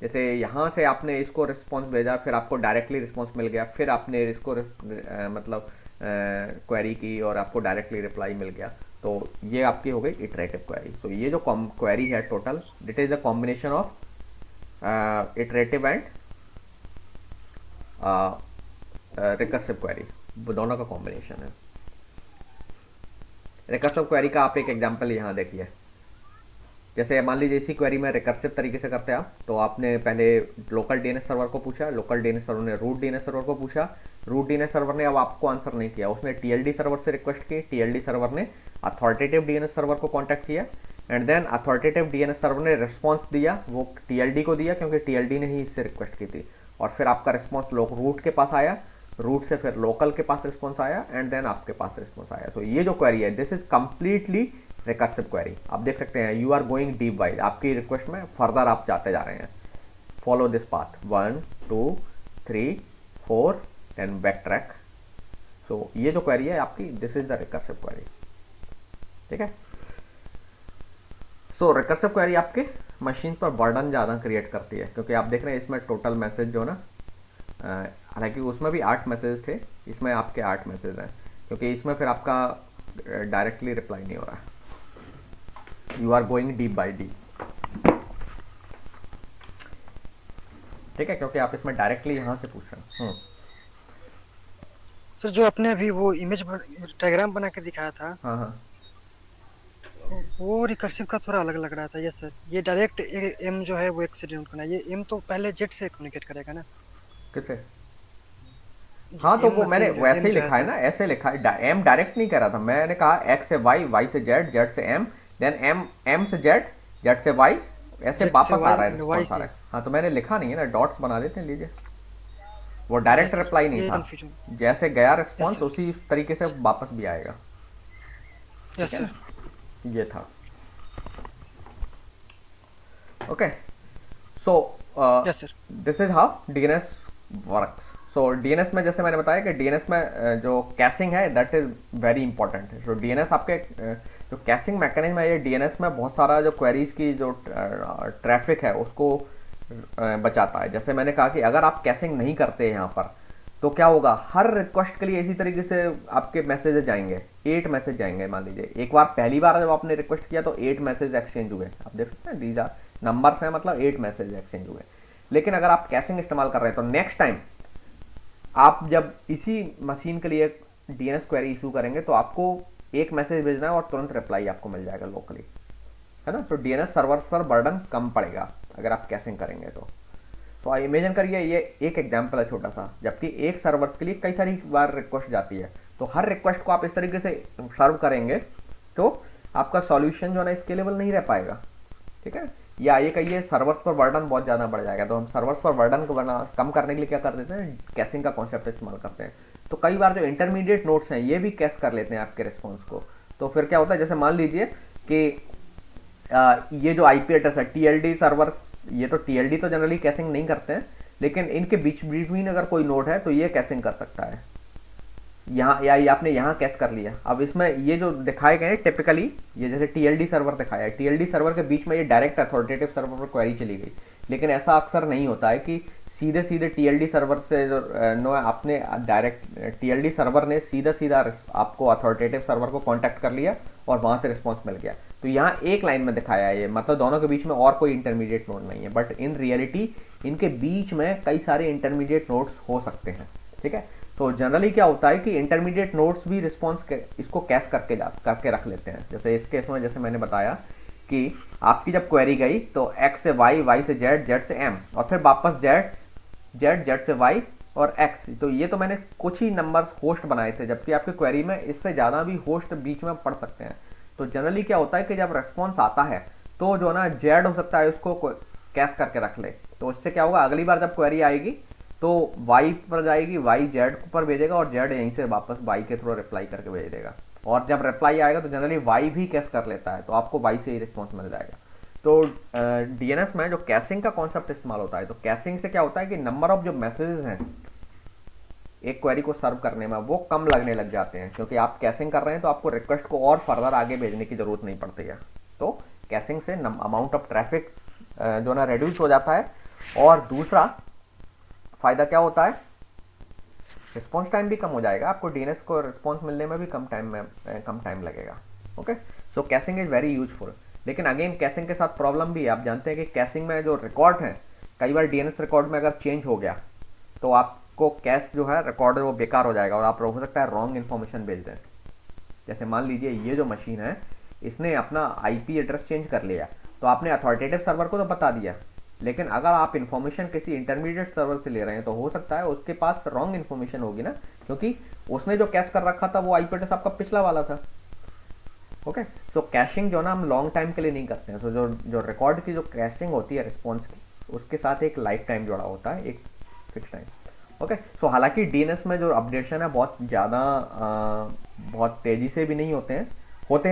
जैसे यहाँ से आपने इसको रिस्पॉन्स भेजा, फिर आपको डायरेक्टली रिस्पॉन्स मिल गया, फिर आपने इसको मतलब क्वेरी की और आपको डायरेक्टली रिप्लाई मिल गया, तो ये आपकी हो गई इटरेटिव क्वेरी। तो ये जो क्वेरी है total, it is a combination of iterative and recursive query, दोनों का कॉम्बिनेशन है। रिकर्सिव क्वेरी का आप एक एग्जांपल यहाँ देखिए, जैसे मान लीजिए इसी क्वेरी में रिकर्सिव तरीके से करते हैं आप, तो आपने पहले लोकल डीएनएस सर्वर को पूछा, लोकल डीएनएस सर्वर ने रूट डीएनएस सर्वर को पूछा, रूट डीएनएस सर्वर ने अब आपको आंसर नहीं किया, उसने टीएलडी सर्वर से रिक्वेस्ट की, टीएलडी सर्वर ने अथॉरिटेटिव डीएनएस सर्वर को कॉन्टैक्ट किया, and then authoritative DNS server ने रिस्पॉन्स दिया, वो टीएलडी को दिया क्योंकि टीएलडी ने ही इससे रिक्वेस्ट की थी, और फिर आपका रिस्पॉन्स रूट के पास आया, रूट से फिर लोकल के पास रिस्पॉन्स आया, एंड देन आपके पास रिस्पॉन्स आया। तो ये जो क्वेरी है, this is completely recursive query. आप देख सकते हैं you are going deep wide, आपकी रिक्वेस्ट में फर्दर आप जाते जा रहे हैं, follow this path 1 2 3 4 and backtrack. So ये जो क्वेरी है आपकी, this is the recursive query, ठीक है। सो रिकर्सिव क्वेरी आपके मशीन पर बर्डन ज़्यादा क्रिएट करती है, क्योंकि आप देख रहे हैं इसमें टोटल मैसेज जो ना, हालांकि उसमें भी 8 मैसेज थे, इसमें आपके 8 मैसेज हैं, क्योंकि इसमें फिर आपका डायरेक्टली रिप्लाई नहीं हो रहा है, you are going deep by deep, ठीक है, क्योंकि आप इसमें डायरेक्टली यहाँ से पूछ रहे हैं। सर जो आपने अभी वो इमेज डायग्राम बना के दिखाया था, हाँ हाँ, वो रिकर्सिव का थोड़ा अलग लग रहा था। यस सर, ये डायरेक्ट एम जो है वो एक्स से डिनोट करना है, ये एम तो पहले जेड से कम्युनिकेट करेगा ना? किससे? हाँ, तो वो मैंने वैसे ही जो लिखा है ना, ऐसे लिखा है, एम डायरेक्ट नहीं कह रहा था, मैंने कहा एक्स से वाई, वाई से जेड, जेड से एम, देन एम से जेड, जेड से वाई, ऐसे वापस आ रहा है, रिस्पॉन्स आ रहा है। हाँ, तो मैंने लिखा नहीं है ना, डॉट्स बना देते हैं, लीजिए, वो डायरेक्ट रिप्लाई नहीं था, जैसे गया रिस्पॉन्स उसी तरीके से वापस भी आएगा। यस सर, ये था, okay. So yes sir, this is how DNS works. So DNS में जैसे मैंने बताया कि डीएनएस में जो कैशिंग है दैट इज वेरी इंपॉर्टेंट है। सो डीएनएस आपके जो कैशिंग मैकेनिज्म है, ये डीएनएस में बहुत सारा जो क्वेरीज की जो ट्रैफिक है उसको बचाता है। जैसे मैंने कहा कि अगर आप कैशिंग नहीं करते यहाँ पर, तो क्या होगा, हर रिक्वेस्ट के लिए इसी तरीके से आपके मैसेजेस जाएंगे, 8 मैसेज जाएंगे। मान लीजिए एक बार पहली बार जब आपने रिक्वेस्ट किया तो 8 मैसेज एक्सचेंज हुए, आप देख सकते हैं, दीज आर नंबर्स हैं, मतलब 8 मैसेज एक्सचेंज हुए। लेकिन अगर आप कैशिंग इस्तेमाल कर रहे हैं तो नेक्स्ट टाइम आप जब इसी मशीन के लिए डीएनएस क्वेरी इशू करेंगे तो आपको एक मैसेज भेजना है और तुरंत रिप्लाई आपको मिल जाएगा लोकली, है ना। तो डीएनएस सर्वर्स पर बर्डन कम पड़ेगा अगर आप कैशिंग करेंगे तो इमेजिन करिए, ये एक एग्जांपल है छोटा सा, जबकि एक सर्वर्स के लिए कई सारी बार रिक्वेस्ट जाती है, तो हर रिक्वेस्ट को आप इस तरीके से सर्व करेंगे तो आपका सॉल्यूशन जो है ना स्केलेबल नहीं रह पाएगा, ठीक है। या ये कहिए सर्वर्स पर बर्डन बहुत ज़्यादा बढ़ जाएगा, तो हम सर्वर्स पर बर्डन को कम करने के लिए क्या कर देते हैं, कैशिंग का कॉन्सेप्ट इस्तेमाल करते हैं। तो कई बार जो इंटरमीडिएट नोड्स हैं ये भी कैश कर लेते हैं आपके रिस्पॉन्स को। तो फिर क्या होता है, जैसे मान लीजिए कि ये जो आईपी एड्रेस है टीएलडी सर्वर, ये तो टीएलडी तो जनरली कैशिंग नहीं करते हैं, लेकिन इनके बीच बिटवीन अगर कोई नोड है तो ये कैशिंग कर सकता है। यहाँ या ये आपने यहाँ कैश कर लिया। अब इसमें ये जो दिखाए गए हैं टिपिकली, ये जैसे टीएलडी सर्वर दिखाया है, टीएलडी सर्वर के बीच में ये डायरेक्ट अथॉरिटेटिव सर्वर पर क्वेरी चली गई, लेकिन ऐसा अक्सर नहीं होता है कि सीधे सीधे टीएलडी सर्वर से जो नो आपने डायरेक्ट टीएलडी सर्वर ने सीधा सीधा आपको अथॉरिटेटिव सर्वर को कांटेक्ट कर लिया और वहाँ से रिस्पॉन्स मिल गया। तो यहाँ एक लाइन में दिखाया है ये, मतलब दोनों के बीच में और कोई इंटरमीडिएट नोड नहीं है, बट इन रियलिटी इनके बीच में कई सारे इंटरमीडिएट नोड्स हो सकते हैं। ठीक है, तो जनरली क्या होता है कि इंटरमीडिएट नोड्स भी रिस्पॉन्स इसको कैश करके रख लेते हैं। जैसे इस केस में जैसे मैंने बताया कि आपकी जब क्वेरी गई तो एक्स से वाई, वाई से जेड, जेड से एम, और फिर वापस जेड, जेड, जेड से वाई और एक्स। तो ये तो मैंने कुछ ही नंबर्स होस्ट बनाए थे, जबकि आपकी क्वेरी में इससे ज़्यादा भी होस्ट बीच में पड़ सकते हैं। तो जनरली क्या होता है कि जब रेस्पॉन्स आता है तो जो ना जेड हो सकता है उसको कैश करके रख ले। तो इससे क्या होगा, अगली बार जब क्वेरी आएगी तो वाई पर जाएगी, वाई जेड पर भेजेगा और जेड यहीं से वापस वाई के थ्रू रिप्लाई करके भेज देगा। और जब रिप्लाई आएगा तो जनरली वाई भी कैश कर लेता है, तो आपको वाई से ही रिस्पॉन्स मिल जाएगा। तो डीएनएस में जो कैशिंग का कॉन्सेप्ट इस्तेमाल होता है, तो कैशिंग से क्या होता है कि नंबर ऑफ जो मैसेजेस हैं एक क्वेरी को सर्व करने में वो कम लगने लग जाते हैं, क्योंकि आप कैशिंग कर रहे हैं तो आपको रिक्वेस्ट को और फर्दर आगे भेजने की जरूरत नहीं पड़ती है। तो कैशिंग से अमाउंट ऑफ ट्रैफिक जो ना रिड्यूस हो जाता है। और दूसरा फायदा क्या होता है, रिस्पॉन्स टाइम भी कम हो जाएगा, आपको डीएनएस को रिस्पॉन्स मिलने में भी कम टाइम लगेगा। Okay, so caching is very useful. लेकिन अगेन कैशिंग के साथ प्रॉब्लम भी है। आप जानते हैं कि कैशिंग में जो रिकॉर्ड है, कई बार डीएनएस रिकॉर्ड में अगर चेंज हो गया तो आपको कैश जो है रिकॉर्ड वो बेकार हो जाएगा और आप हो सकता है रॉन्ग इन्फॉर्मेशन भेज दें। जैसे मान लीजिए ये जो मशीन है इसने अपना आईपी एड्रेस चेंज कर लिया, तो आपने अथॉरिटेटिव सर्वर को तो बता दिया, लेकिन अगर आप इन्फॉर्मेशन किसी इंटरमीडिएट सर्वर से ले रहे हैं तो हो सकता है उसके पास रॉन्ग इन्फॉर्मेशन होगी ना, क्योंकि उसने जो कैश कर रखा था वो आईपी एड्रेस आपका पिछला वाला था। ओके, सो कैशिंग जो ना हम लॉन्ग टाइम के लिए नहीं करते हैं। तो जो रिकॉर्ड की जो कैशिंग होती है रिस्पॉन्स की, उसके साथ एक लाइफ टाइम जुड़ा होता है, एक फिक्स टाइम। ओके, सो हालांकि डीएनएस में जो अपडेशन है बहुत ज़्यादा बहुत तेज़ी से भी नहीं होते हैं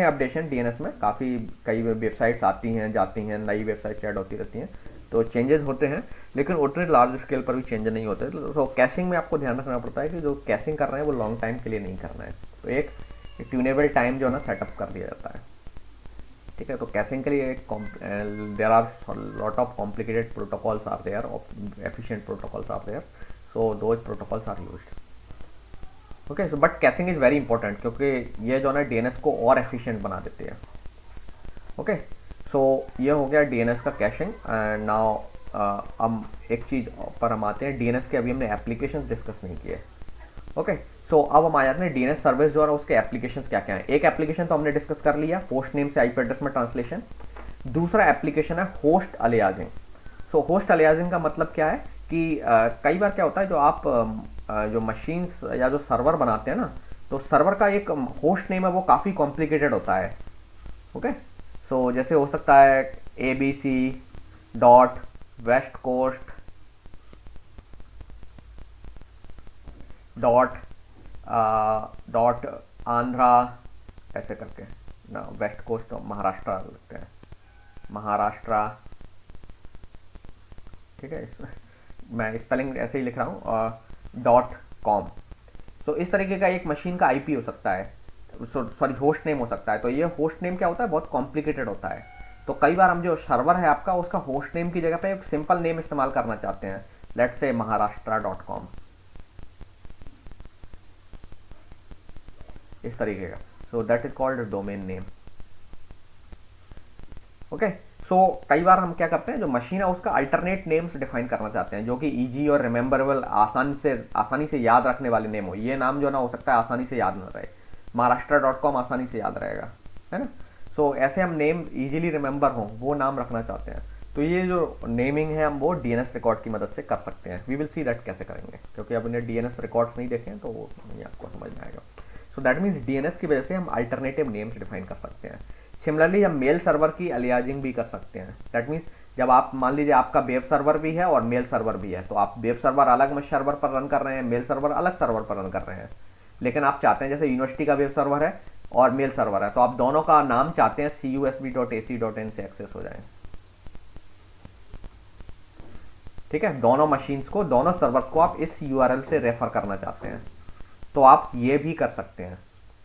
अपडेशन डीएनएस में। काफ़ी कई वेबसाइट्स आती हैं जाती हैं, नई वेबसाइट्स ऐड होती रहती हैं, तो चेंजेस होते हैं, लेकिन उतने लार्ज स्केल पर भी चेंज नहीं होते। तो कैशिंग में आपको ध्यान रखना पड़ता है कि जो कैशिंग कर रहे हैं वो लॉन्ग टाइम के लिए नहीं करना है। तो एक ट्यूनेबल टाइम जो है ना सेटअप कर दिया जाता है। ठीक है, तो कैशिंग के लिए there are lot of complicated protocols are there, efficient protocols are there, so those protocols are used. Okay, so but caching is very important, क्योंकि ये जो है ना डीएनएस को और एफिशिएंट बना देती है। ओके, सो ये हो गया डीएनएस का कैशिंग। एंड नाउ हम एक चीज़ पर हम आते हैं, डीएनएस के अभी हमने एप्लीकेशंस डिस्कस नहीं किए। ओके, सो अब हम आ जाते हैं डीएनएस सर्विस जो है उसके एप्लीकेशंस क्या क्या हैं। एक एप्लीकेशन तो हमने डिस्कस कर लिया, होस्ट नेम से आईपी एड्रेस में ट्रांसलेशन। दूसरा एप्लीकेशन है होस्ट अलियासिंग। सो होस्ट अलियासिंग का मतलब क्या है कि कई बार क्या होता है, जो आप जो मशीन्स या जो सर्वर बनाते हैं ना, तो सर्वर का एक होस्ट नेम है वो काफ़ी कॉम्प्लिकेटेड होता है। ओके, सो जैसे हो सकता है ABC dot west coast dot Andhra, ऐसे करके ना, वेस्ट कोस्ट महाराष्ट्र लिखते हैं, महाराष्ट्र। ठीक है, मैं स्पेलिंग ऐसे ही लिख रहा हूँ, .com। तो इस तरीके का एक मशीन का आईपी हो सकता है, सॉरी होस्ट नेम हो सकता है। तो ये होस्ट नेम क्या होता है, बहुत कॉम्प्लिकेटेड होता है। तो कई बार हम जो सर्वर है आपका उसका होस्ट नेम की जगह पे एक सिंपल नेम इस्तेमाल करना चाहते हैं, लेट्स से महाराष्ट्र.com, इस तरीके का। So that is called domain name. Okay, so कई बार हम क्या करते हैं, जो मशीन है उसका अल्टरनेट नेम्स डिफाइन करना चाहते हैं, जो कि इजी और रिमेंबरेबल, आसानी से याद रखने वाले नेम हो। ये नाम जो ना हो सकता है आसानी से याद ना रहे, महाराष्ट्र.com आसानी से याद रहेगा, है ना। सो ऐसे हम नेम इजीली रिमेंबर हो वो नाम रखना चाहते हैं। तो ये जो नेमिंग है हम वो डीएनएस रिकॉर्ड की मदद से कर सकते हैं। वी विल सी दैट कैसे करेंगे, क्योंकि अब इन्हें डीएनएस रिकॉर्ड्स नहीं देखे हैं तो वो नहीं आपको समझ में आएगा। सो दैट मीन्स डीएनएस की वजह से हम अल्टरनेटिव नेम्स डिफाइन कर सकते हैं। सिमिलरली हम मेल सर्वर की अलियासिंग भी कर सकते हैं। दैट मीन्स जब आप मान लीजिए आपका वेब सर्वर भी है और मेल सर्वर भी है, तो आप वेब सर्वर अलग सर्वर पर रन कर रहे हैं, मेल सर्वर अलग सर्वर पर रन कर रहे हैं, लेकिन आप चाहते हैं जैसे यूनिवर्सिटी का वेब सर्वर है और मेल सर्वर है, तो आप दोनों का नाम चाहते हैं cusb.ac.in से एक्सेस हो जाए। ठीक है, दोनों मशीन्स को, दोनों सर्वर्स को आप इस यूआरएल से रेफर करना चाहते हैं। तो आप ये भी कर सकते हैं,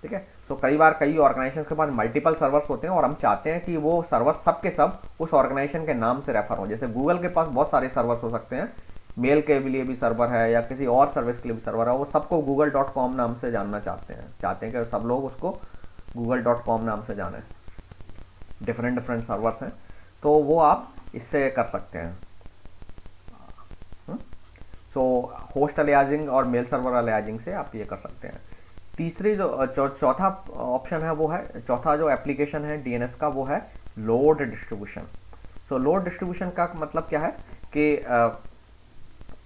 ठीक है। तो कई बार कई ऑर्गेनाइजेशन के पास मल्टीपल सर्वर्स होते हैं और हम चाहते हैं कि वो सर्वर सब के सब उस ऑर्गेनाइजेशन के नाम से रेफर हो। जैसे गूगल के पास बहुत सारे सर्वर्स हो सकते हैं, मेल के लिए भी सर्वर है या किसी और सर्विस के लिए भी सर्वर है, वो सबको google.com नाम से जानना चाहते हैं कि सब लोग उसको google.com नाम से जाने। डिफरेंट सर्वर्स हैं, तो वो आप इससे कर सकते हैं। सो होस्ट अलियासिंग और मेल सर्वर अलियासिंग से आप ये कर सकते हैं। तीसरी जो चौथा ऑप्शन है वो है, चौथा जो एप्लीकेशन है डीएनएस का वो है लोड डिस्ट्रीब्यूशन। सो लोड डिस्ट्रीब्यूशन का मतलब क्या है कि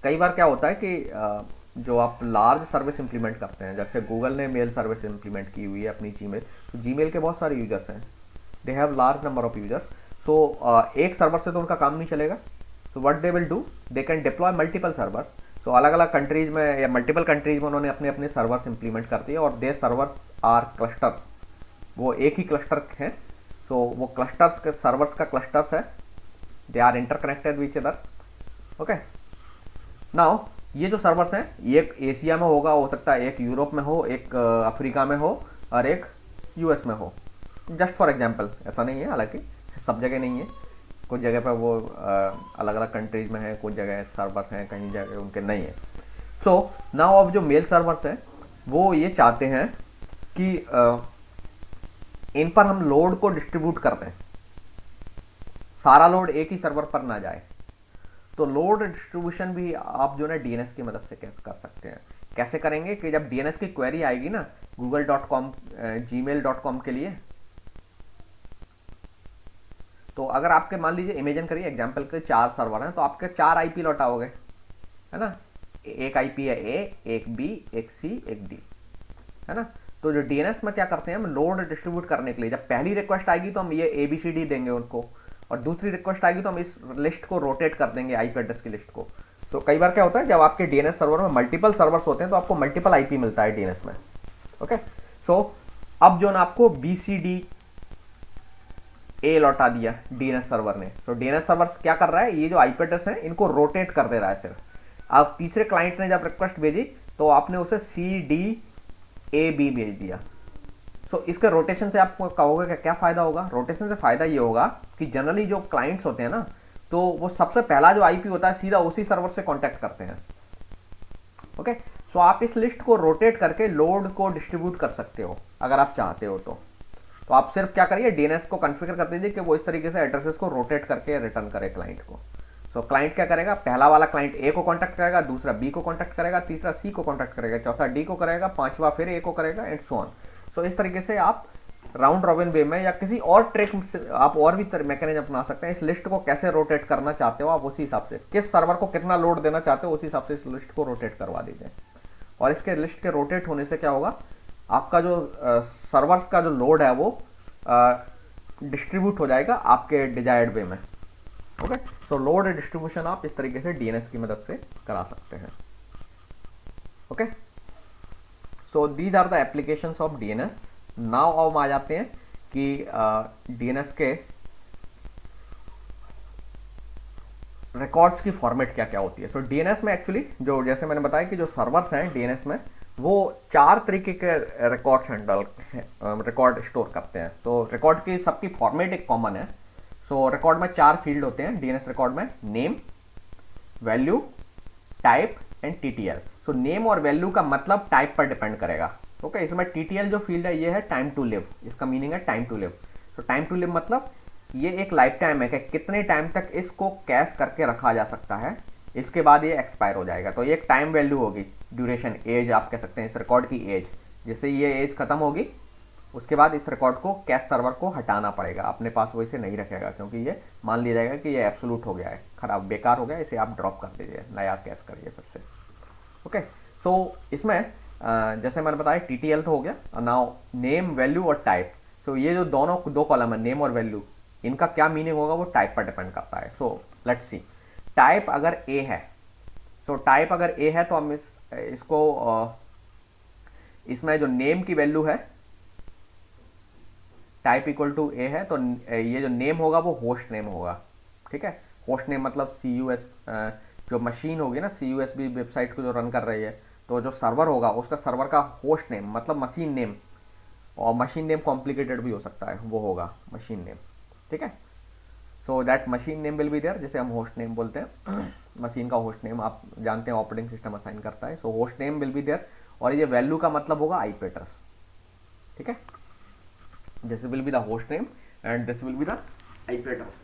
कई बार क्या होता है कि जो आप लार्ज सर्विस इंप्लीमेंट करते हैं, जैसे गूगल ने मेल सर्विस इंप्लीमेंट की हुई है अपनी जीमेल, तो जीमेल के बहुत सारे यूजर्स हैं, they have large number of users. So एक सर्वर से तो उनका काम नहीं चलेगा, so what they will do, they can deploy multiple servers. So अलग अलग कंट्रीज में या मल्टीपल कंट्रीज में उन्होंने अपने अपने सर्वर्स इंप्लीमेंट कर दिए और दे सर्वर्स आर क्लस्टर्स, वो एक ही क्लस्टर हैं। सो वो क्लस्टर्स के सर्वर्स का क्लस्टर्स है, they are interconnected with each other. Okay, now ये जो सर्वर्स हैं, एक एशिया में होगा, हो सकता है एक यूरोप में हो, एक अफ्रीका में हो और एक यूएस में हो, जस्ट फॉर एग्जांपल। ऐसा नहीं है, हालांकि सब जगह नहीं है, कुछ जगह पर वो अलग अलग कंट्रीज में है, कुछ जगह सर्वर्स हैं, कहीं जगह उनके नहीं है। सो नाउ अब जो मेल सर्वर्स हैं वो ये चाहते हैं कि इन पर हम लोड को डिस्ट्रीब्यूट कर दें, सारा लोड एक ही सर्वर पर ना जाए। तो लोड डिस्ट्रीब्यूशन भी आप जो है डीएनएस की मदद से कैसे कर सकते हैं। कैसे करेंगे कि जब डीएनएस की क्वेरी आएगी ना google.com gmail.com के लिए, तो अगर आपके मान लीजिए इमेजिन करिए एग्जांपल के 4 सर्वर हैं, तो आपके 4 आईपी लौटाओगे, है ना। एक आईपी है ए, एक बी, एक सी, एक डी, है ना। तो जो डीएनएस में क्या करते हैं, हम लोड डिस्ट्रीब्यूट करने के लिए जब पहली रिक्वेस्ट आएगी तो हम ये एबीसीडी देंगे उनको, और दूसरी रिक्वेस्ट आएगी तो हम इस लिस्ट को रोटेट कर देंगे, आईपी एड्रेस की लिस्ट को। तो कई बार क्या होता है, जब आपके डीएनएस सर्वर में मल्टीपल सर्वर्स होते हैं तो आपको मल्टीपल आईपी मिलता है डीएनएस में। ओके, सो अब जो ना आपको बीसीडी ए लौटा दिया डीएनएस सर्वर ने। तो डीएनएस सर्वर क्या कर रहा है, ये जो आईपी एड्रेस है इनको रोटेट कर दे रहा है सिर्फ। अब तीसरे क्लाइंट ने जब रिक्वेस्ट भेजी तो आपने उसे सी डी ए बी भेज दिया। तो इसके रोटेशन से आपको कहोगे कि क्या फायदा होगा। रोटेशन से फायदा ये होगा कि जनरली जो क्लाइंट्स होते हैं ना, तो वो सबसे पहला जो आईपी होता है सीधा उसी सर्वर से कांटेक्ट करते हैं। ओके, सो आप इस लिस्ट को रोटेट करके लोड को डिस्ट्रीब्यूट कर सकते हो अगर आप चाहते हो तो आप सिर्फ क्या करिए, डीएनएस को कॉन्फ़िगर कर दीजिए कि वो इस तरीके से एड्रेसेस को रोटेट करके रिटर्न करे क्लाइंट को। सो क्लाइंट क्या करेगा, पहला वाला क्लाइंट ए को कांटेक्ट करेगा, दूसरा बी को कांटेक्ट करेगा, तीसरा सी को कांटेक्ट करेगा, चौथा डी को करेगा, पांचवा फिर ए को करेगा, एंड सो ऑन। सो इस तरीके से आप राउंड रॉबिन वे में या किसी और ट्रिक से आप और भी मैकेनिज्म अपना सकते हैं। इस लिस्ट को कैसे रोटेट करना चाहते हो आप, उसी हिसाब से किस सर्वर को कितना लोड देना चाहते हो उसी हिसाब से इस लिस्ट को रोटेट करवा दीजिए। और इसके लिस्ट के रोटेट होने से क्या होगा, आपका जो सर्वर्स का जो लोड है वो डिस्ट्रीब्यूट हो जाएगा आपके डिजायर्ड वे में। ओके, सो लोड डिस्ट्रीब्यूशन आप इस तरीके से डीएनएस की मदद से करा सकते हैं। Okay, so these are the applications of DNS. Now अब आ जाते हैं कि डीएनएस के रिकॉर्ड्स की फॉर्मेट क्या क्या होती है। सो डीएनएस में एक्चुअली जो जैसे मैंने बताया कि जो सर्वर्स हैं डीएनएस में वो 4 तरीके के रिकॉर्ड स्टोर करते हैं। तो रिकॉर्ड की सबकी फॉर्मेट एक कॉमन है। सो रिकॉर्ड में 4 फील्ड होते हैं डीएनएस रिकॉर्ड में, name, value, type and TTL. So name और वैल्यू का मतलब टाइप पर डिपेंड करेगा। ओके, इसमें टीटीएल जो फील्ड है ये है टाइम टू लिव, इसका मीनिंग है टाइम टू लिव। तो टाइम टू लिव मतलब ये एक लाइफ टाइम है कि कितने टाइम तक इसको कैश करके रखा जा सकता है, इसके बाद ये एक्सपायर हो जाएगा। तो ये एक टाइम वैल्यू होगी, ड्यूरेशन, एज आप कह सकते हैं इस रिकॉर्ड की एज। जैसे ये एज खत्म होगी उसके बाद इस रिकॉर्ड को कैश सर्वर को हटाना पड़ेगा, अपने पास वो इसे नहीं रखेगा, क्योंकि ये मान लिया जाएगा कि ये एब्सोल्यूट हो गया है, खराब बेकार हो गया, इसे आप ड्रॉप कर दीजिए, नया कैश करिए फिर से। ओके, सो इसमें जैसे मैंने बताया टीटीएल तो हो गया, नाउ नेम, वैल्यू और टाइप। सो ये जो दोनों 2 कॉलम है नेम और वैल्यू, इनका क्या मीनिंग होगा वो टाइप पर डिपेंड करता है। सो लेट्स सी, टाइप अगर ए है, तो टाइप अगर ए है तो हम इसको इसमें जो नेम की वैल्यू है टाइप इक्वल टू ए है, तो ये जो नेम होगा वो होस्ट नेम होगा। ठीक है, होस्ट नेम मतलब CUS जो मशीन होगी ना, CUSB वेबसाइट को जो रन कर रही है, तो जो सर्वर होगा उसका सर्वर का होस्ट नेम मतलब मशीन नेम, और मशीन नेम कॉम्प्लिकेटेड भी हो सकता है, वो होगा मशीन नेम, ठीक है। So that machine name will be there, जिसे हम होस्ट नेम बोलते हैं। मशीन का होस्ट नेम आप जानते हैं ऑपरेटिंग सिस्टम असाइन करता है, so host name will be there. और ये वैल्यू का मतलब होगा आईपी एड्रेस, ठीक है। This will be the host name and this will be the IP address.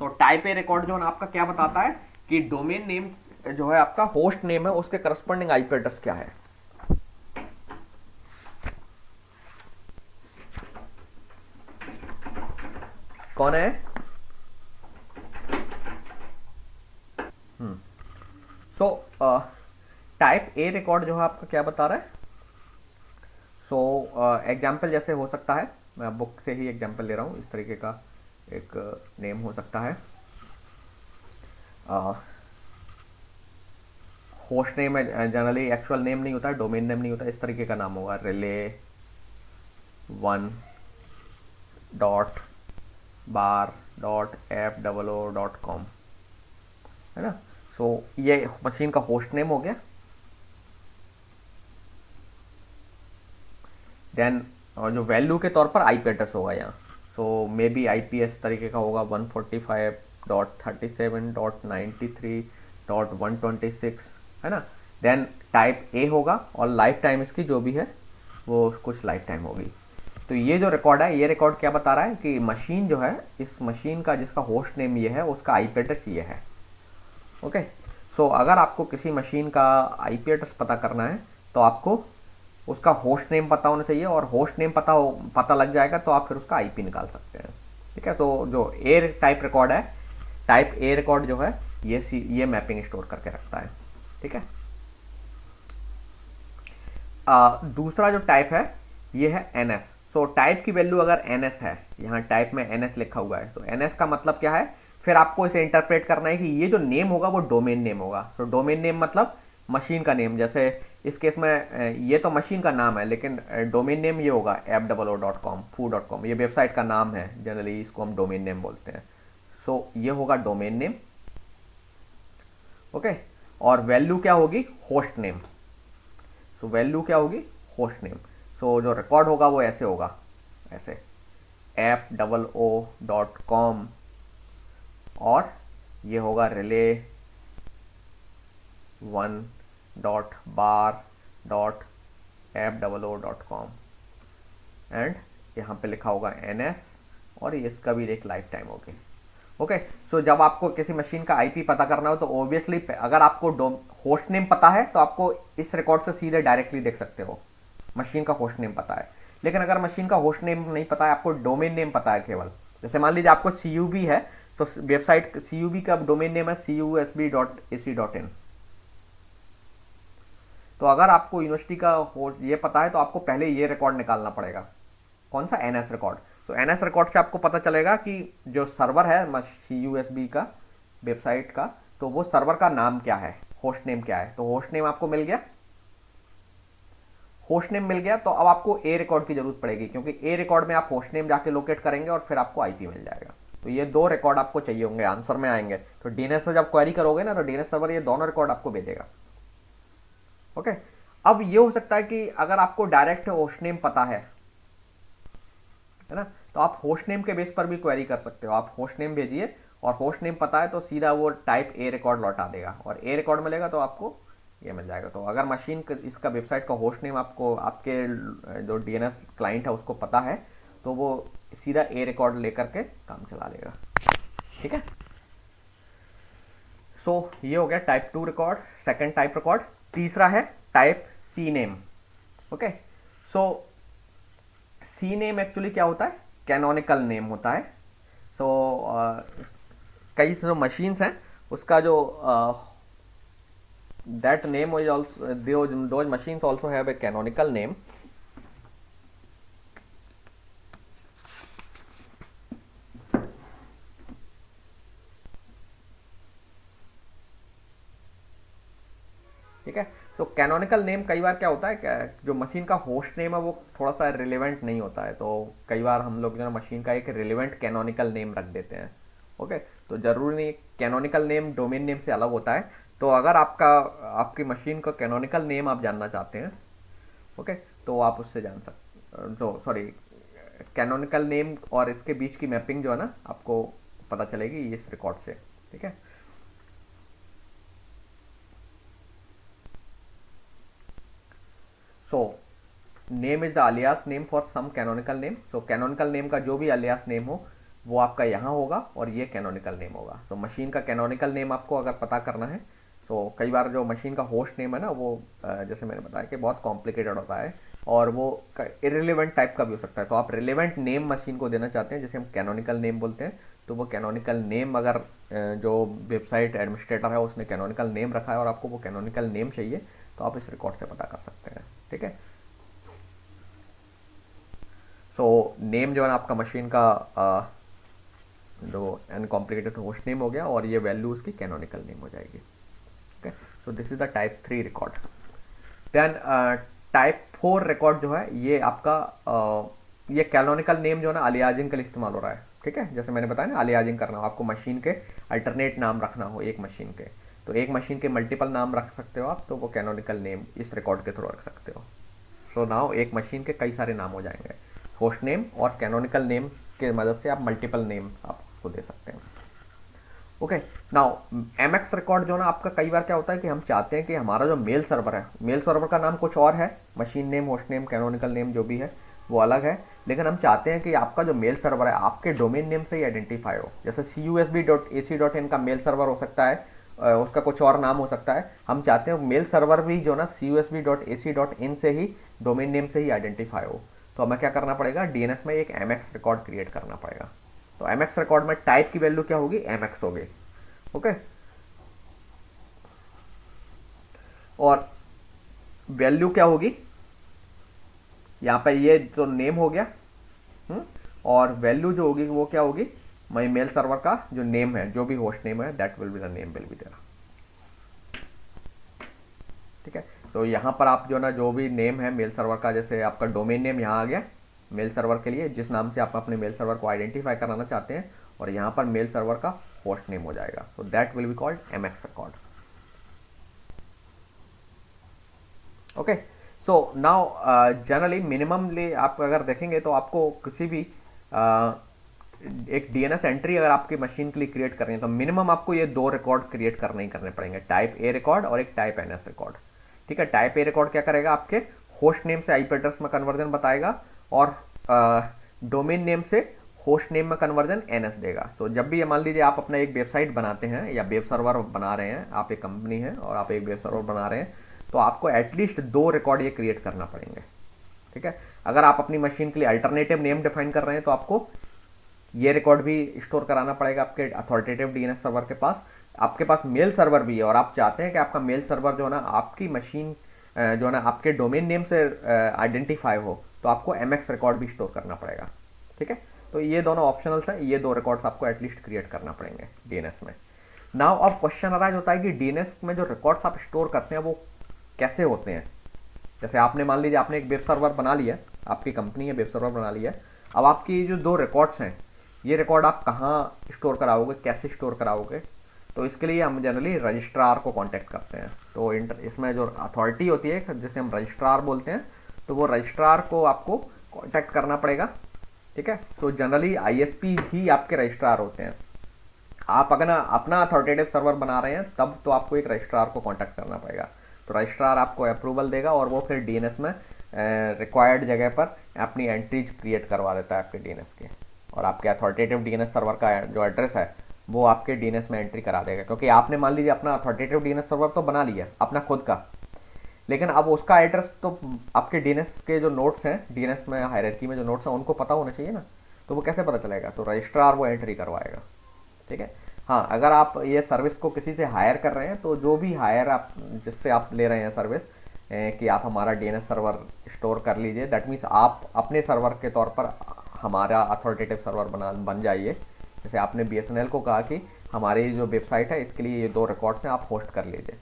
So type A record जो है आपका क्या बताता है कि डोमेन नेम जो है आपका होस्ट नेम है उसके करस्पॉन्डिंग आईपी एड्रेस क्या है। कौन है? सो टाइप ए रिकॉर्ड जो है आपका क्या बता रहा है? सो एग्जाम्पल जैसे हो सकता है, मैं बुक से ही एग्जाम्पल ले रहा हूँ, इस तरीके का एक नेम हो सकता है। होस्ट नेम है, जनरली एक्चुअल नेम नहीं होता है, डोमेन नेम नहीं होता है, इस तरीके का नाम होगा, relay1.bar.f00.com, है ना। सो ये मशीन का होस्ट नेम हो गया। देन जो वैल्यू के तौर पर आईपी एड्रेस होगा यहाँ, सो मे बी आईपीएस तरीके का होगा 145.37.93.126, है ना। देन टाइप ए होगा और लाइफ टाइम इसकी जो भी है वो कुछ लाइफ टाइम होगी। तो ये जो रिकॉर्ड है, ये रिकॉर्ड क्या बता रहा है कि मशीन जो है, इस मशीन का जिसका होस्ट नेम ये है उसका आईपी एड्रेस ये है। ओके, सो अगर आपको किसी मशीन का आईपी एड्रेस पता करना है तो आपको उसका होस्ट नेम पता होना चाहिए, और होस्ट नेम पता लग जाएगा तो आप फिर उसका आईपी निकाल सकते हैं, ठीक है। तो जो ए टाइप रिकॉर्ड है, टाइप ए रिकॉर्ड जो है ये मैपिंग स्टोर करके रखता है, ठीक है। दूसरा जो टाइप है ये है एनएस। सो टाइप की वैल्यू अगर एनएस है, यहाँ टाइप में एनएस लिखा हुआ है, तो एनएस का मतलब क्या है, फिर आपको इसे इंटरप्रेट करना है कि ये जो नेम होगा वो डोमेन नेम होगा। तो डोमेन नेम मतलब मशीन का नेम, जैसे इस केस में ये तो मशीन का नाम है, लेकिन डोमेन नेम ये होगा f00.com, foo.com, ये वेबसाइट का नाम है, जनरली इसको हम डोमेन नेम बोलते हैं। सो ये होगा डोमेन नेम, ओके। और वैल्यू क्या होगी, होस्ट नेम। सो वैल्यू क्या होगी, होस्ट नेम। सो जो रिकॉर्ड होगा वो ऐसे होगा, ऐसे f00.com, और ये होगा relay1.bar.f00.com, एंड यहाँ पे लिखा होगा ns, और इसका भी एक लाइफ टाइम होगी। ओके, सो जब आपको किसी मशीन का आईपी पता करना हो तो ऑब्वियसली अगर आपको होस्ट नेम पता है तो आपको इस रिकॉर्ड से सीधे डायरेक्टली देख सकते हो, मशीन का होस्ट नेम पता है। लेकिन अगर मशीन का होस्ट नेम नहीं पता है, आपको डोमेन नेम पता है केवल, जैसे मान लीजिए आपको CUB है, तो वेबसाइट CUB का डोमेन नेम है cusb.ac.in। तो अगर आपको यूनिवर्सिटी का ये पता है तो आपको पहले ये रिकॉर्ड निकालना पड़ेगा, कौन सा, एनएस रिकॉर्ड। तो एनएस रिकॉर्ड से आपको पता चलेगा कि जो सर्वर है CUSB का वेबसाइट का, तो वो सर्वर का नाम क्या है, होस्ट नेम क्या है। तो होस्ट नेम आपको मिल गया, होस्ट नेम मिल गया, तो अब आपको ए रिकॉर्ड की जरूरत पड़ेगी, क्योंकि ए रिकॉर्ड में आप होस्ट नेम जाके लोकेट करेंगे और फिर आपको आईपी मिल जाएगा। तो ये दो रिकॉर्ड आपको चाहिए होंगे, आंसर में आएंगे। तो डीएनएस से जब क्वेरी करोगे ना, तो डीएनएस सर्वर ये दोनों रिकॉर्ड आपको भेजेगा। ओके, अब ये हो सकता है कि अगर आपको डायरेक्ट होस्ट नेम पता है ना, तो आप होस्ट नेम के बेस पर भी क्वेरी कर सकते हो। आप होस्ट नेम भेजिए और होस्ट नेम पता है तो सीधा वो टाइप ए रिकॉर्ड लौटा देगा, और ए रिकॉर्ड मिलेगा तो आपको ये मिल जाएगा। तो अगर मशीन इसका वेबसाइट का होस्ट नेम आपको, आपके जो डीएनएस क्लाइंट है उसको पता है, तो वो सीधा ए रिकॉर्ड लेकर के काम चला लेगा, ठीक है। सो ये हो गया type 2 record, second type record. तीसरा है टाइप सी नेम। ओके, सो सी नेम एक्चुअली क्या होता है, कैनोनिकल नेम होता है। सो कई जो मशीन्स हैं उसका जो that name is also, those machines also have a canonical name. ठीक है, सो कैनोनिकल नेम कई बार क्या होता है, जो मशीन का होस्ट नेम है वो थोड़ा सा रिलेवेंट नहीं होता है, तो कई बार हम लोग जो है मशीन का एक रिलेवेंट कैनोनिकल नेम रख देते हैं। ओके, तो जरूरी नहीं कैनोनिकल नेम डोमेन नेम से अलग होता है। तो अगर आपकी मशीन का कैनोनिकल नेम आप जानना चाहते हैं, ओके, तो आप उससे जान सकते, तो सॉरी, कैनोनिकल नेम और इसके बीच की मैपिंग जो है ना आपको पता चलेगी इस रिकॉर्ड से, ठीक है। So name is the alias name for some canonical name. So canonical name का जो भी अलियास नेम हो वो आपका यहाँ होगा और ये कैनोनिकल नेम होगा। तो मशीन का कैनोनिकल नेम आपको अगर पता करना है तो कई बार जो मशीन का होस्ट नेम है ना वो जैसे मैंने बताया कि बहुत कॉम्प्लिकेटेड होता है और वो इरेलीवेंट टाइप का भी हो सकता है। तो आप रिलेवेंट नेम मशीन को देना चाहते हैं जिसे हम कैनोनिकल नेम बोलते हैं, तो वो कैनोनिकल नेम अगर जो वेबसाइट एडमिनिस्ट्रेटर है उसने कैनोनिकल नेम रखा है और आपको वो कैनोनिकल नेम चाहिए तो आप इस रिकॉर्ड से पता कर सकते हैं, ठीक है। सो नेम जो है ना आपका मशीन का जो अनकॉम्प्लिकेटेड होस्ट नेम हो गया और ये वैल्यू उसकी कैनोनिकल नेम हो जाएगी, okay. So this is the type 3 record. Then type 4 record जो है ये आपका ये कैनोनिकल नेम जो है ना अलियासिंग के लिए इस्तेमाल हो रहा है, ठीक है। जैसे मैंने बताया ना अलियासिंग करना हो, आपको मशीन के अल्टरनेट नाम रखना हो एक मशीन के, तो एक मशीन के मल्टीपल नाम रख सकते हो आप, तो वो कैनोनिकल नेम इस रिकॉर्ड के थ्रू रख सकते हो। सो नाउ एक मशीन के कई सारे नाम हो जाएंगे, होस्ट नेम और कैनोनिकल नेम के मदद से आप मल्टीपल नेम आपको दे सकते हैं, ओके। नाउ एमएक्स रिकॉर्ड जो ना आपका कई बार क्या होता है कि हम चाहते हैं कि हमारा जो मेल सर्वर है, मेल सर्वर का नाम कुछ और है, machine name, host name, canonical name जो भी है वो अलग है, लेकिन हम चाहते हैं कि आपका जो मेल सर्वर है आपके डोमेन नेम से ही आइडेंटिफाई हो। जैसे cusb.ac.in का मेल सर्वर हो सकता है, उसका कुछ और नाम हो सकता है। हम चाहते हैं मेल सर्वर भी जो ना cusb.ac.in से ही डोमेन नेम से ही आइडेंटिफाई हो, तो हमें क्या करना पड़ेगा, डीएनएस में एक एमएक्स रिकॉर्ड क्रिएट करना पड़ेगा। तो एमएक्स रिकॉर्ड में टाइप की वैल्यू क्या होगी, एमएक्स होगी, ओके। और वैल्यू क्या होगी, यहाँ पे ये जो नेम हो गया, और वैल्यू जो होगी वो क्या होगी, माई मेल सर्वर का जो नेम है, जो भी होस्ट नेम है, that will be the name will be there, ठीक है। तो यहाँ पर आप जो ना जो भी नेम है मेल सर्वर का, जैसे आपका डोमेन नेम यहाँ आ गया मेल सर्वर के लिए, जिस नाम से आप अपने मेल सर्वर को आइडेंटिफाई कराना चाहते हैं, और यहाँ पर मेल सर्वर का होस्ट नेम हो जाएगा, so that will be called MX record, okay. So now generally minimally आप अगर देखेंगे तो आपको किसी भी एक डीएनएस एंट्री अगर आपकी मशीन के लिए क्रिएट करनी है तो मिनिमम आपको ये 2 रिकॉर्ड क्रिएट करने ही करने पड़ेंगे, टाइप ए रिकॉर्ड और एक टाइप एनएस रिकॉर्ड, ठीक है। टाइप ए रिकॉर्ड क्या करेगा, आपके होस्ट नेम से आईपी एड्रेस में कन्वर्जन बताएगा और डोमेन नेम से होस्ट नेम में कन्वर्जन एनएस देगा। तो जब भी मान लीजिए आप अपना एक वेबसाइट बनाते हैं या वेब सर्वर बना रहे हैं, आप एक कंपनी है और आप एक वेब सर्वर बना रहे हैं, तो आपको एटलीस्ट 2 रिकॉर्ड ये क्रिएट करना पड़ेंगे, ठीक है। अगर आप अपनी मशीन के लिए अल्टरनेटिव नेम डिफाइन कर रहे हैं तो आपको ये रिकॉर्ड भी स्टोर कराना पड़ेगा आपके अथॉरिटेटिव डीएनएस सर्वर के पास। आपके पास मेल सर्वर भी है और आप चाहते हैं कि आपका मेल सर्वर जो है ना आपकी मशीन जो है ना आपके डोमेन नेम से आइडेंटिफाई हो, तो आपको एमएक्स रिकॉर्ड भी स्टोर करना पड़ेगा, ठीक है। तो ये दोनों ऑप्शनल्स हैं, ये 2 रिकॉर्ड्स आपको एटलीस्ट क्रिएट करना पड़ेंगे डीएनएस में। नाउ अब क्वेश्चन अराइज होता है कि डीएनएस में जो रिकॉर्ड्स आप स्टोर करते हैं वो कैसे होते हैं। जैसे आपने मान लीजिए आपने एक वेब सर्वर बना लिया, आपकी कंपनी है वेब सर्वर बना लिया, अब आपकी जो 2 रिकॉर्ड्स हैं ये रिकॉर्ड आप कहाँ स्टोर कराओगे, कैसे स्टोर कराओगे, तो इसके लिए हम जनरली रजिस्ट्रार को कांटेक्ट करते हैं। तो इसमें जो अथॉरिटी होती है जिसे हम रजिस्ट्रार बोलते हैं, तो वो रजिस्ट्रार को आपको कांटेक्ट करना पड़ेगा, ठीक है। तो जनरली आईएसपी ही आपके रजिस्ट्रार होते हैं। आप अगर अपना अथॉरिटेटिव सर्वर बना रहे हैं तब तो आपको एक रजिस्ट्रार को कांटेक्ट करना पड़ेगा, तो रजिस्ट्रार आपको अप्रूवल देगा और वो फिर डीएनएस में रिक्वायर्ड जगह पर अपनी एंट्रीज क्रिएट करवा देता है आपके डीएनएस के, और आपके अथॉरिटेटिव डीएनएस सर्वर का जो एड्रेस है वो आपके डीएनएस में एंट्री करा देगा। क्योंकि आपने मान लीजिए अपना अथॉरिटेटिव डीएनएस सर्वर तो बना लिया अपना खुद का, लेकिन अब उसका एड्रेस तो आपके डीएनएस के जो नोट्स हैं, डीएनएस में हायरार्की में जो नोट्स हैं उनको पता होना चाहिए ना, तो वो कैसे पता चलेगा, तो रजिस्ट्रार वो एंट्री करवाएगा, ठीक है। हाँ, अगर आप ये सर्विस को किसी से हायर कर रहे हैं तो जो भी हायर आप जिससे आप ले रहे हैं सर्विस कि आप हमारा डीएनएस सर्वर स्टोर कर लीजिए, दैट मीन्स आप अपने सर्वर के तौर पर हमारा अथॉरिटेटिव सर्वर बन जाइए। जैसे आपने बीएसएनएल को कहा कि हमारी जो वेबसाइट है इसके लिए ये 2 रिकॉर्ड्स हैं, आप होस्ट कर लीजिए,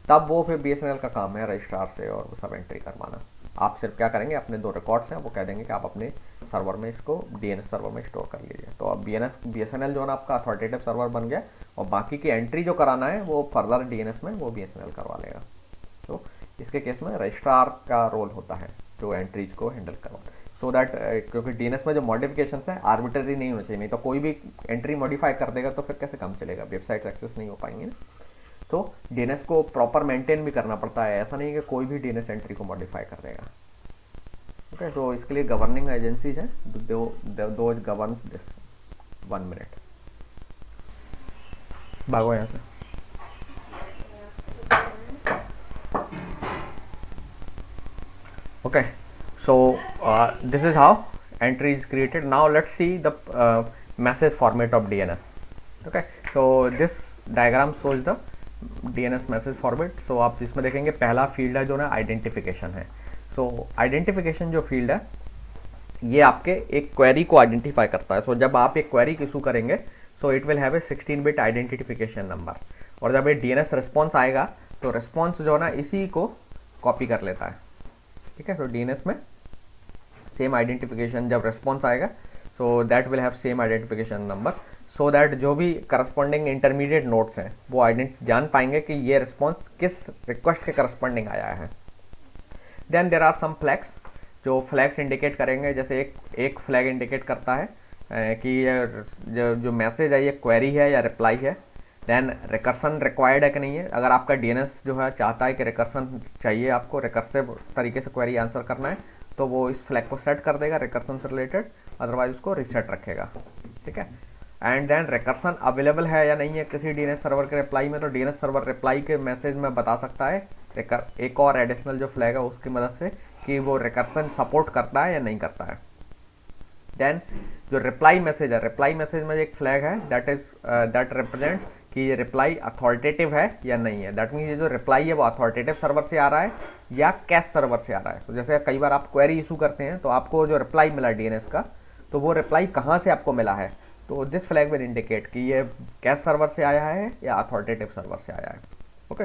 तब वो फिर बीएसएनएल का काम है रजिस्ट्रार से और वो सब एंट्री करवाना। आप सिर्फ क्या करेंगे, अपने 2 रिकॉर्ड्स हैं वो कह देंगे कि आप अपने सर्वर में इसको DNS सर्वर में स्टोर कर लीजिए। तो अब BSNL जो है ना आपका अथॉरिटेटिव सर्वर बन गया, और बाकी की एंट्री जो कराना है वो फर्दर DNS में वो BSNL करवा लेगा। तो इसके केस में रजिस्ट्रार का रोल होता है जो एंट्रीज को हैंडल करवा, सो दैट क्योंकि DNS में जो मॉडिफिकेशन है आर्बिट्ररी नहीं होना चाहिए, नहीं तो कोई भी एंट्री मॉडिफाई कर देगा तो फिर कैसे काम चलेगा, वेबसाइट एक्सेस नहीं हो पाएंगे ना। तो DNS को प्रॉपर मेंटेन भी करना पड़ता है, ऐसा नहीं कि कोई भी DNS एंट्री को मॉडिफाई कर देगा। ओके, तो इसके लिए गवर्निंग एजेंसीज है, दो गवर्न्स दिस। 1 मिनट, भागो यहाँ से। Okay, so this is how entry is created. Now let's see the message format of DNS. Okay, so this diagram shows the DNS message format. So आप इसमें देखेंगे पहला field है जो ना आइडेंटिफिकेशन है। So आइडेंटिफिकेशन जो फील्ड है ये आपके एक क्वेरी को आइडेंटिफाई करता है। So जब आप एक क्वेरी इशू करेंगे so it will have a 16-bit identification number, और जब ये DNS रिस्पॉन्स आएगा तो रिस्पॉन्स जो है ना इसी को कॉपी कर लेता है। ठीक है, तो DNS में सेम आइडेंटिफिकेशन जब रिस्पॉन्स आएगा सो that will have same identification number, so that जो भी करस्पॉन्डिंग इंटरमीडिएट नोड्स हैं वो जान पाएंगे कि ये रिस्पॉन्स किस रिक्वेस्ट के करस्पॉन्डिंग आया है। Then there are some flags जो फ्लैग्स इंडिकेट करेंगे, जैसे एक फ्लैग इंडिकेट करता है कि जो मैसेज है ये क्वेरी है या रिप्लाई है। देन रिकर्सन रिक्वायर्ड है कि नहीं है, अगर आपका DNS जो है चाहता है कि रिकर्सन चाहिए, आपको रिकर्सिव तरीके से क्वेरी आंसर करना है, तो वो इस फ्लैग को सेट कर देगा रिकर्सन से रिलेटेड, अदरवाइज उसको रीसेट रखेगा। ठीक है, एंड देन रिकर्सन अवेलेबल है या नहीं है किसी DNS सर्वर के रिप्लाई में, तो DNS सर्वर रिप्लाई के मैसेज में बता सकता है एक और एडिशनल जो फ्लैग है उसकी मदद से कि वो रिकर्सन सपोर्ट करता है या नहीं करता है। देन जो रिप्लाई मैसेज है, रिप्लाई मैसेज में एक फ्लैग है दैट रिप्रेजेंट्स कि ये रिप्लाई अथॉरिटेटिव है या नहीं है। दैट मीन्स ये जो रिप्लाई है वो अथॉरिटेटिव सर्वर से आ रहा है या कैश सर्वर से आ रहा है। तो जैसे कई बार आप क्वेरी इशू करते हैं तो आपको जो रिप्लाई मिला DNS का, तो वो रिप्लाई कहाँ से आपको मिला है, तो दिस फ्लैग विल इंडिकेट कि ये कैश सर्वर से आया है या अथॉरिटेटिव सर्वर से आया है। Okay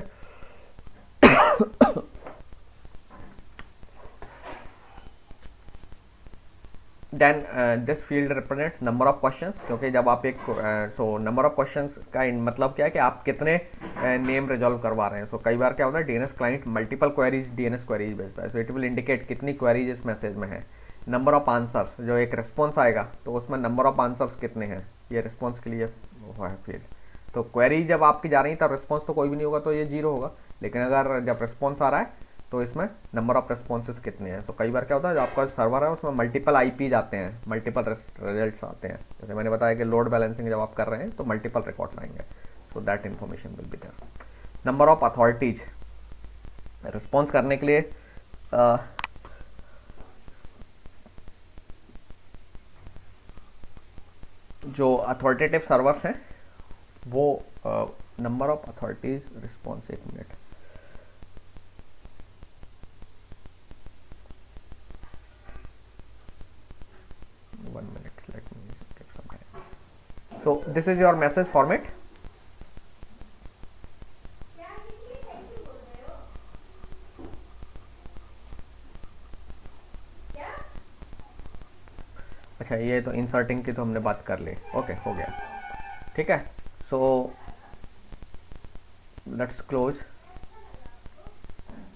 then this field represents number of questions, क्योंकि जब आप एक नंबर ऑफ क्वेश्चंस का मतलब क्या है कि आप कितने नेम रिजॉल्व करवा रहे हैं। सो कई बार क्या होता है DNS client multiple queries DNS queries भेजता है, सो इट विल इंडिकेट कितनी क्वेरीज इस मैसेज में है। नंबर ऑफ आंसर्स, जो एक रिस्पॉन्स आएगा तो उसमें नंबर ऑफ आंसर्स कितने हैं, ये रिस्पॉन्स के लिए वो है फील्ड। तो क्वेरी जब आपकी जा रही है तब रिस्पॉन्स तो कोई भी नहीं होगा, तो ये 0 होगा, लेकिन अगर जब रिस्पॉन्स आ रहा है तो इसमें नंबर ऑफ रिस्पॉन्सेस कितने हैं। तो कई बार क्या होता है जो आपका सर्वर है उसमें मल्टीपल IP जाते हैं, मल्टीपल रिजल्ट्स आते हैं, जैसे मैंने बताया कि लोड बैलेंसिंग जब आप कर रहे हैं तो मल्टीपल रिकॉर्ड्स आएंगे, so that information will be there. Number of authorities, response करने के लिए जो अथॉरिटेटिव सर्वर्स हैं वो number of authorities response, 1 minute, let me take some time. So this is your message format. अच्छा, ये तो इंसर्टिंग की तो हमने बात कर ली। ओके, हो गया, ठीक है। So let's close